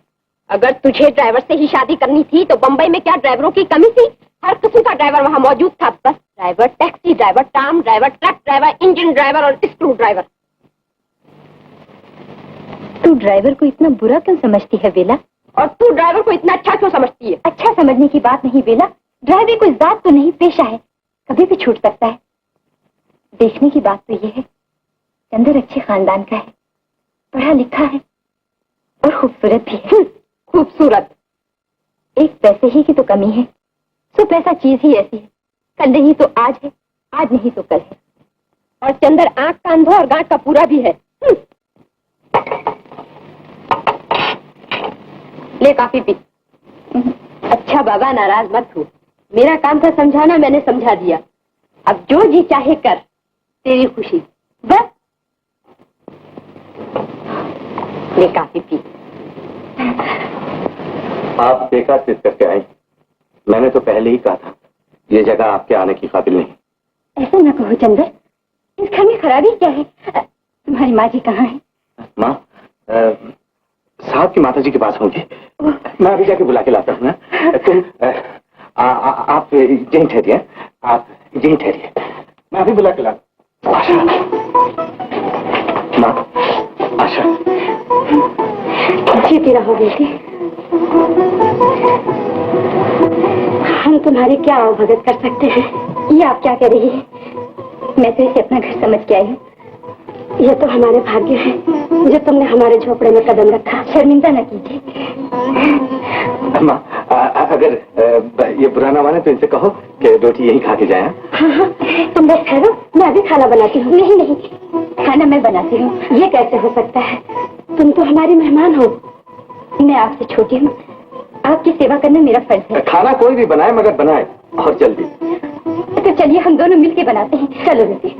S6: अगर तुझे ड्राइवर से ही शादी करनी थी तो बंबई में क्या ड्राइवरों की कमी थी? हर किस्म का ड्राइवर वहाँ मौजूद था। Bus driver, taxi driver, tram driver, truck driver, engine driver और स्क्रू ड्राइवर। तू ड्राइवर को इतना बुरा क्यों समझती है बेला? और तू ड्राइवर को इतना अच्छा क्यों समझती है? अच्छा समझने की बात नहीं बेला, ड्राइवर कोई जात तो नहीं, पेशा है, कभी भी छूट सकता है। देखने की बात तो ये है, चंदर अच्छे खानदान का है, पढ़ा लिखा है और खूबसूरत भी है। खूबसूरत? एक पैसे ही की तो कमी है। सो पैसा चीज ही ऐसी है, कल नहीं तो आज है, आज नहीं तो कल है। और चंदर आंख का अंधा और गांठ का पूरा भी है। ले काफी पी। अच्छा बाबा, नाराज मत हो, मेरा काम था समझाना, मैंने समझा दिया। अब जो जी चाहे कर, तेरी खुशी बस। ले काफी पी।
S3: आप बेकार सिद्ध करके आई। मैंने तो पहले ही कहा था, ये जगह आपके आने की काबिल नहीं।
S6: ऐसा न कहो चंदर, इस घर में खराबी क्या है? तुम्हारी माँ जी कहाँ है?
S3: माँ साहब की माता जी के पास होंगी। मैं अभी जाके बुला के लाता हूँ ना। तुम आप यहीं ठहरिए, आप यहीं ठहरिए, मैं अभी बुला के लाता। आशा, माँ, आशा।
S6: जीती रहो बेटी। हम तुम्हारी क्या आवभगत कर सकते हैं? ये आप क्या कह रही है? मैं तो इसे अपना घर समझ के आई हूँ। यह तो हमारे भाग्य है जो तुमने हमारे झोपड़े में कदम रखा। शर्मिंदा न कीजिए।
S3: माँ, अगर ये बुरा ना माने तो इनसे कहो कि रोटी यहीं खा के जाए।
S6: हाँ हाँ, तुम बस ठहरो, मैं अभी खाना बनाती हूँ। नहीं नहीं, खाना मैं बनाती हूँ। ये कैसे हो सकता है? तुम तो हमारी मेहमान हो, मैं आपसे छोटी हूँ, आपकी सेवा करना मेरा फर्ज है।
S3: खाना कोई भी बनाए मगर बनाए और जल्दी।
S6: तो चलिए हम दोनों मिलके बनाते हैं। चलो बेटी।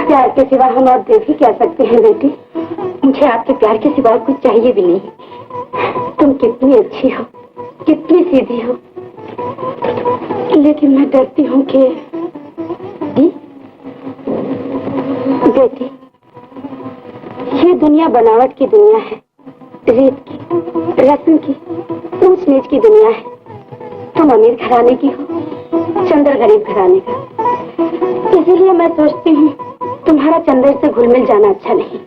S6: प्यार के सिवा हम और देव ही कह सकते हैं बेटी। मुझे आपके प्यार के सिवा कुछ चाहिए भी नहीं। तुम कितनी अच्छी हो, कितनी सीधी हो, लेकिन मैं डरती हूँ कि बेटी, ये दुनिया बनावट की दुनिया है, रेत की, रस्म की, ऊंच नीच की दुनिया है। तुम अमीर घराने की हो, चंद्र गरीब घराने का। इसीलिए मैं सोचती हूँ तुम्हारा चंद्र से घुल मिल जाना अच्छा नहीं।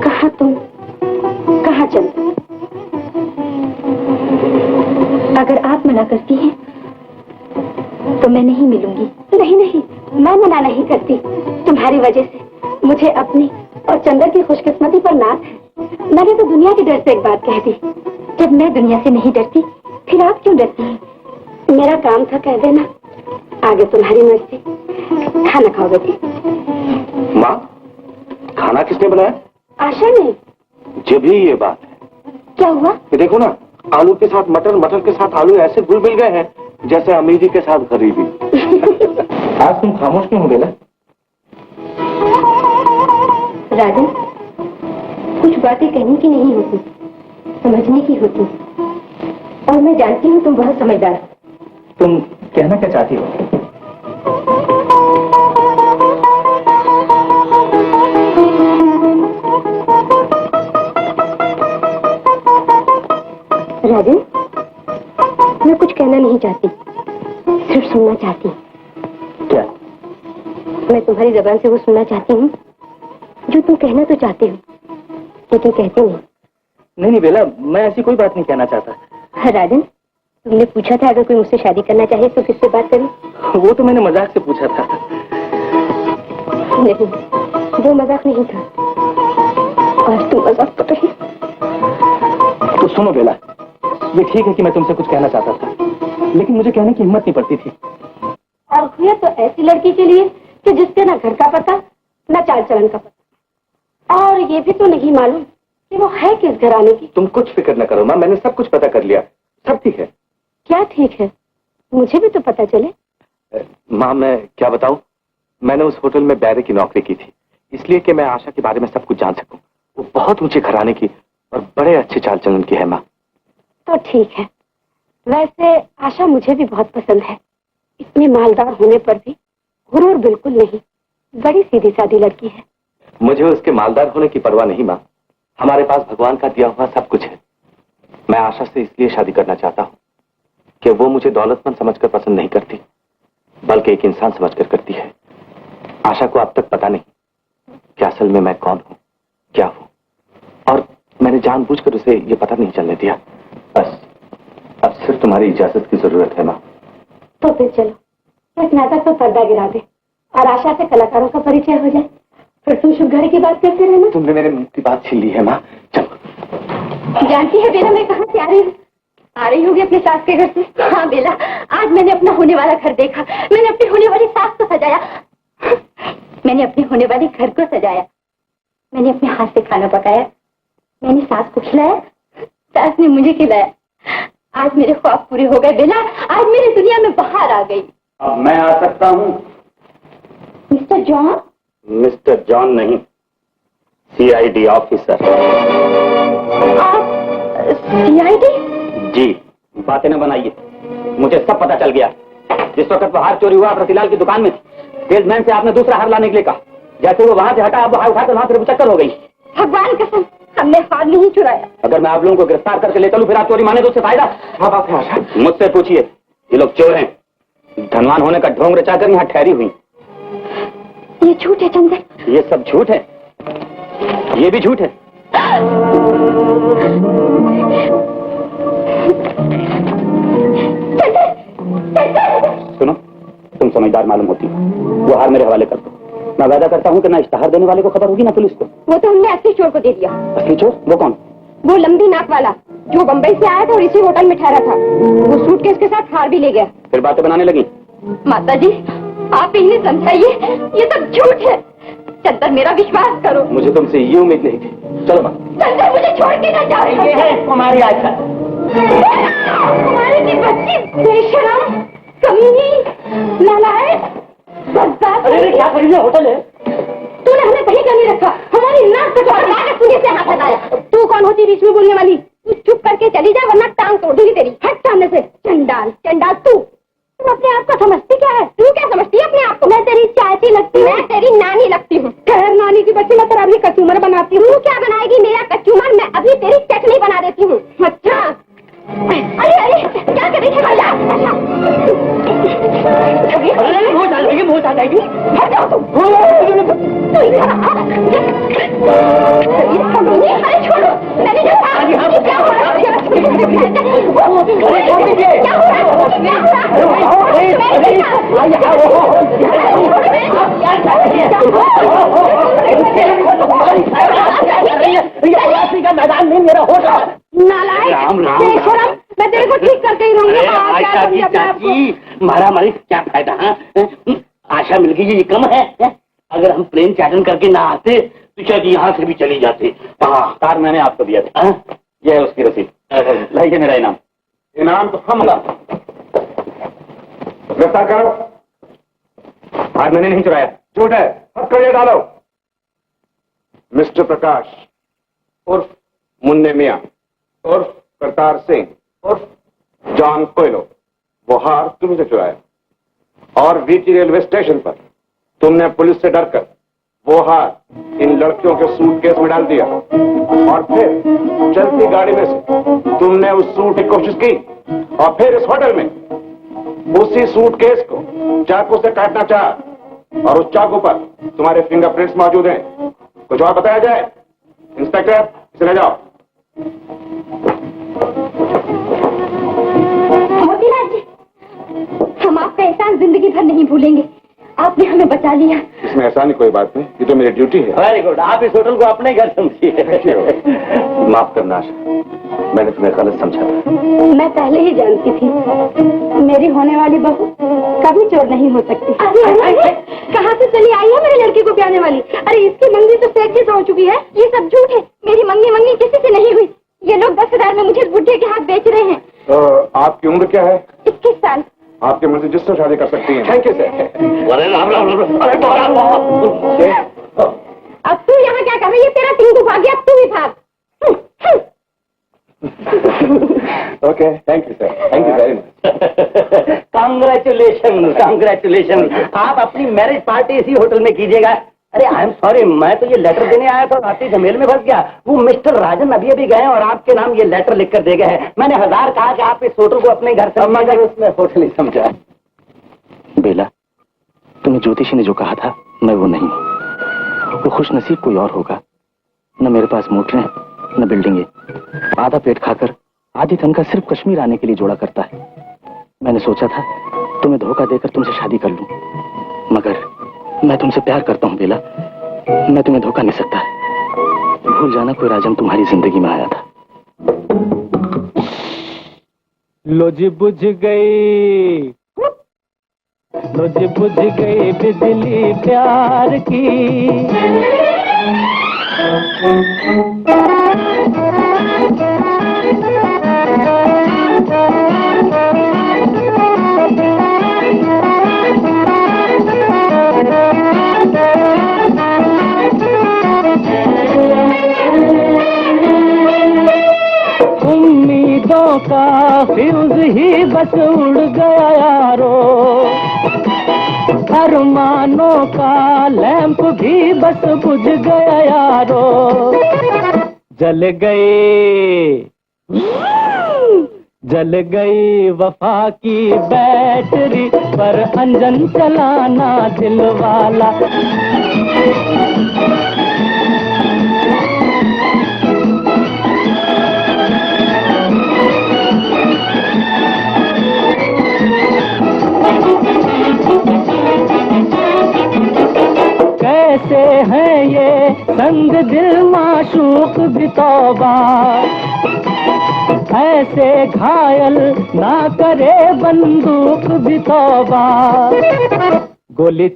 S6: कहाँ तुम, कहाँ चंद्र? अगर आप मना करती हैं तो मैं नहीं मिलूंगी। नहीं, मैं मना नहीं करती। तुम्हारी वजह से मुझे अपनी और चंद्र की खुशकिस्मती पर नाज है। मैंने तो दुनिया के डर से एक बात कह दी। जब मैं दुनिया से नहीं डरती, फिर आप क्यों डरती हैं? मेरा काम था कह देना, आगे तुम्हारी मर्जी। खाना खाओ बेटी।
S3: माँ, खाना किसने बनाया?
S6: आशा ने।
S3: जब भी ये बात है।
S6: क्या हुआ?
S3: ये देखो ना, आलू के साथ मटर, मटर के साथ आलू ऐसे घुल मिल गए हैं जैसे अमीरी के साथ गरीबी। आज तुम खामोश क्यों हो बेला?
S6: राजन, कुछ बातें कहने की नहीं होती, समझने की होती। और मैं जानती हूँ तुम बहुत समझदार हो।
S3: तुम कहना क्या चाहती हो?
S6: राजन, मैं कुछ कहना नहीं चाहती, सिर्फ सुनना चाहती।
S3: क्या?
S6: मैं तुम्हारी जबान से वो सुनना चाहती हूँ जो तुम कहना तो चाहते हो, लेकिन कहते नहीं।
S3: नहीं बेला, मैं ऐसी कोई बात नहीं कहना चाहता।
S6: राजन, तुमने पूछा था अगर कोई मुझसे शादी करना चाहे तो किससे बात करूं?
S3: वो तो मैंने मजाक से पूछा था।
S6: नहीं, वो मजाक नहीं था। आज तुम मजाक कर रही।
S3: तो सुनो बेला, ये ठीक है कि मैं तुमसे कुछ कहना चाहता था, लेकिन मुझे कहने की हिम्मत नहीं पड़ती थी।
S6: और हुए तो ऐसी लड़की के लिए कि जिसके ना घर का पता, ना चाल चलन का पता, और ये भी तो नहीं मालूम कि वो है किस घराने की।
S3: तुम कुछ फिक्र न करो माँ, मैंने सब कुछ पता कर लिया, सब ठीक है।
S6: क्या ठीक है? मुझे भी तो पता चले।
S3: माँ, मैं क्या बताऊं, मैंने उस होटल में बैरे की नौकरी की थी, इसलिए कि मैं आशा के बारे में सब कुछ जान सकूं। वो बहुत ऊंचे घराने की और बड़े अच्छे चाल चलन की है माँ।
S6: तो ठीक है। वैसे आशा मुझे भी बहुत पसंद है। इतनी मालदार होने पर भी गुरूर बिल्कुल नहीं, बड़ी सीधी सादी लड़की है।
S3: मुझे उसके मालदार होने की परवाह नहीं माँ, हमारे पास भगवान का दिया हुआ सब कुछ है। मैं आशा से इसलिए शादी करना चाहता हूँ कि वो मुझे दौलतमंद समझकर पसंद नहीं करती, बल्कि एक इंसान समझकर करती है। आशा को अब तक पता नहीं कि असल में मैं कौन हूँ, क्या हूँ, और मैंने जानबूझकर उसे ये पता नहीं चलने दिया। बस अब सिर्फ तुम्हारी इजाजत की जरूरत है माँ।
S6: तो फिर चलो इस नाटक पर पर्दा गिरा दे और आशा से कलाकारों का परिचय हो जाए। फिर तुम शुभ घर की बात करते रहना।
S3: तुमने मेरे मुंह की बात छीन ली है माँ। चलो।
S6: जानती है बेला, मैं कहाँ से आ रही होगी अपने सास के घर से। हाँ बेला, आज मैंने अपना होने वाला घर देखा। मैंने अपनी होने वाली सास को सजाया, मैंने अपने होने वाले घर को सजाया, मैंने अपने हाथ से खाना पकाया, मैंने सास को खिलाया, सास ने मुझे खिलाया। आज मेरे ख्वाब पूरे हो गए बेला, आज मेरी दुनिया में बाहर आ गई।
S3: अब मैं आ सकता हूँ?
S6: Mister John?
S3: मिस्टर जॉन नहीं, CID ऑफिसर।
S6: आप CID?
S3: जी, बातें न बनाइए, मुझे सब पता चल गया। जिस वक्त वो हार चोरी हुआ रतीलाल की दुकान में थी, सेल्समैन से आपने दूसरा हार लाने के लिए कहा। जैसे वो वहां से हटा, अब हार उठाकर वहां से चक्कर हो गई।
S6: भगवान कसम, हमने हार नहीं चुराया।
S3: अगर मैं आप लोगों को गिरफ्तार करके ले चलूं, फिर आप चोरी माने तो उससे फायदा? हाँ बात है आशा। मुझसे पूछिए, ये लोग चोर हैं, धनवान होने का ढोंग रचाकर यहाँ ठहरी हुई।
S6: ये झूठ है चंदन।
S3: ये सब झूठ है, ये भी झूठ है। सुनो, तुम समझदार मालूम होती हो, वो हार मेरे हवाले कर दो। मैं वादा करता हूँ कि ना इश्तहार देने वाले को खबर होगी ना पुलिस को।
S6: वो तो हमने असली चोर को दे दिया।
S3: असली चोर? वो कौन?
S6: वो लंबी नाक वाला जो बम्बई से आया था और इसी होटल में ठहरा था। वो सूटकेस के साथ हार भी ले गया।
S3: फिर बातें बनाने लगी।
S6: माता जी, आप इन्हें समझाइए, ये सब झूठ है। चंदन, मेरा विश्वास करो।
S3: मुझे तुमसे ये उम्मीद नहीं थी। चलो बात।
S6: चंदन, मुझे छोड़ के ना जाओ।
S3: ये है तुम्हारी आशा।
S6: तुम्हारी की बच्ची बेशरम, कमीनी, नालायक, बदबख्त।
S3: अरे क्या करी है, होटल है।
S6: तूने हमें कहीं का नहीं रखा, हमारी नाक पे तुझे से हाथ लगाया। तू कौन होती बीच में बोलने वाली? तू चुप करके चली जा वरना टांग तोड़ दूंगी तेरी। हट सामने से। चंडाल चंडाल तू अपने आप को समझती क्या है? तू क्या समझती है अपने आप को? मैं तेरी चाची लगती हूँ। मैं तेरी नानी लगती हूँ। खैर नानी की बच्ची मैं तेरा अभी कचूमर बनाती हूँ। तू क्या बनाएगी मेरा कचूमर? मैं अभी तेरी चटनी बना देती हूँ। अच्छा अरे अरे क्या कर रही है? मुँह डालेगी। हट जाओ तुम। अरे छोड़ो मैंने क्या हो रहा
S1: का मैदान नहीं मेरा हो रहा।
S6: नालायक बेशरम, मैं तेरे को ठीक करके ही रहूंगी।
S1: मारा मारी क्या फायदा? आशा मिल गई ये कम है? अगर हम प्लेन चाटन करके ना आते तो शायद यहाँ से भी चली जाते। हाँ
S3: कार मैंने आपको दिया था। ये है उसकी रसीद। लाइए मेरा इनाम।
S8: इनाम तो हम गिरफ्तार करो।
S3: आज मैंने नहीं चुराया।
S8: झूठ है, पकड़िए डालो। मिस्टर प्रकाश उर्फ मुन्ने मियां उर्फ करतार सिंह उर्फ जॉन कोयलो, वो हार तुमसे चुराया और वीटी रेलवे स्टेशन पर तुमने पुलिस से डरकर वो हार इन लड़कियों के सूटकेस में डाल दिया और फिर चलती गाड़ी में से तुमने उस सूट की कोशिश की और फिर इस होटल में उसी सूटकेस को चाकू से काटना चाहा और उस चाकू पर तुम्हारे फिंगरप्रिंट्स मौजूद हैं। कुछ और बताया जाए? इंस्पेक्टर इसे ले जाओ।
S6: मोतीलाल जी, हम आपका एहसान जिंदगी भर नहीं भूलेंगे। आपने हमें बचा लिया।
S8: इसमें एहसान कोई बात नहीं, ये तो मेरी ड्यूटी है।
S1: Very good. आप इस होटल को अपने घर समझिए।
S3: माफ करना आशा, मैंने तुम्हें गलत समझा।
S6: मैं पहले ही जानती थी मेरी होने वाली बहू कभी चोर नहीं हो सकती। अरे कहाँ से चली आई है मेरी लड़की को ब्याने वाली? अरे इसकी मंगनी तो सेठ से हो चुकी है। ये सब झूठ है। मेरी मंगनी किसी से नहीं हुई। ये लोग 10,000 में मुझे बुढ़े के हाथ बेच रहे हैं।
S8: तो आपकी उम्र क्या है?
S6: 21 साल।
S8: आपके मन से जिससे शादी कर सकती हैं। Thank you sir.
S6: अब तू यहाँ क्या कर रही है? तेरा सिंह भाग गया, अब तू भी भाग।
S8: Okay, thank you sir, thank you very much.
S1: Congratulation congratulation. आप अपनी मैरिज पार्टी इसी होटल में कीजिएगा। अरे आई एम सॉरी, मैं तो ये लेटर देने आया था, रात्रि झमेल में फंस गया। वो मिस्टर राजन अभी गए और आपके नाम ये लेटर लिख कर दे गए हैं। मैंने 1000 कहा कि आप इस होटल को अपने घर से, मगर उसमें होटल ही समझा।
S3: बेला, तुम्हें ज्योतिषी ने जो कहा था मैं वो नहीं हूँ। वो खुश नसीब कोई और होगा। न मेरे पास मोटरें न बिल्डिंगे। आधा पेट खाकर आधी तनख्वाह सिर्फ कश्मीर आने के लिए जोड़ा करता है। मैंने सोचा था तुम्हें धोखा देकर तुमसे शादी कर लूं, मगर मैं तुमसे प्यार करता हूं बेला। मैं तुम्हें धोखा नहीं सकता। भूल जाना कोई राजन तुम्हारी जिंदगी में आया था।
S5: लो जी बुझ गई, लो जी बुझ गई बिजली प्यार की। उम्मीदों का फ्यूज ही बस उड़ गया यारो, अरमानों का लैंप भी बस बुझ गया यारो। जल गई वफा की बैटरी पर अंजन चलाना दिल वाला। कैसे हैं ये संग दिल माशूक भी तौबा, ऐसे घायल ना करे बंदूक भी तौबा। गोली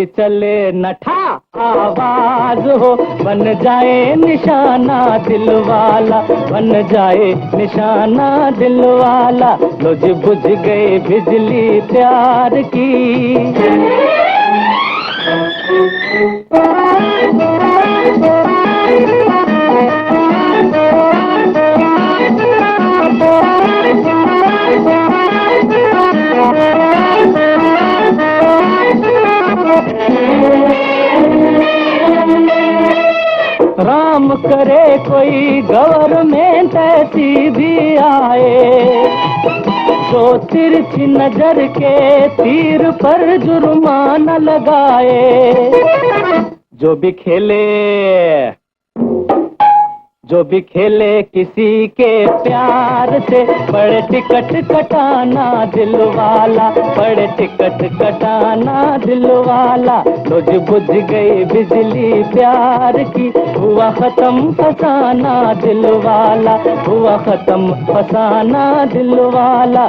S5: चले नठा आवाज हो, बन जाए निशाना दिल वाला, बन जाए निशाना दिल वाला। लो जी बुझ गए बिजली प्यार की। राम करे कोई गवर्नमेंट ऐसी भी आए जो तिरछी नजर के तीर पर जुर्माना लगाए। जो भी खेले किसी के प्यार से, बड़े टिकट कटाना दिल वाला, बड़े टिकट कटाना दिल वाला। रोज बुझ गई बिजली प्यार की, हुआ खत्म फसाना दिल वाला, हुआ खत्म फसाना दिल वाला।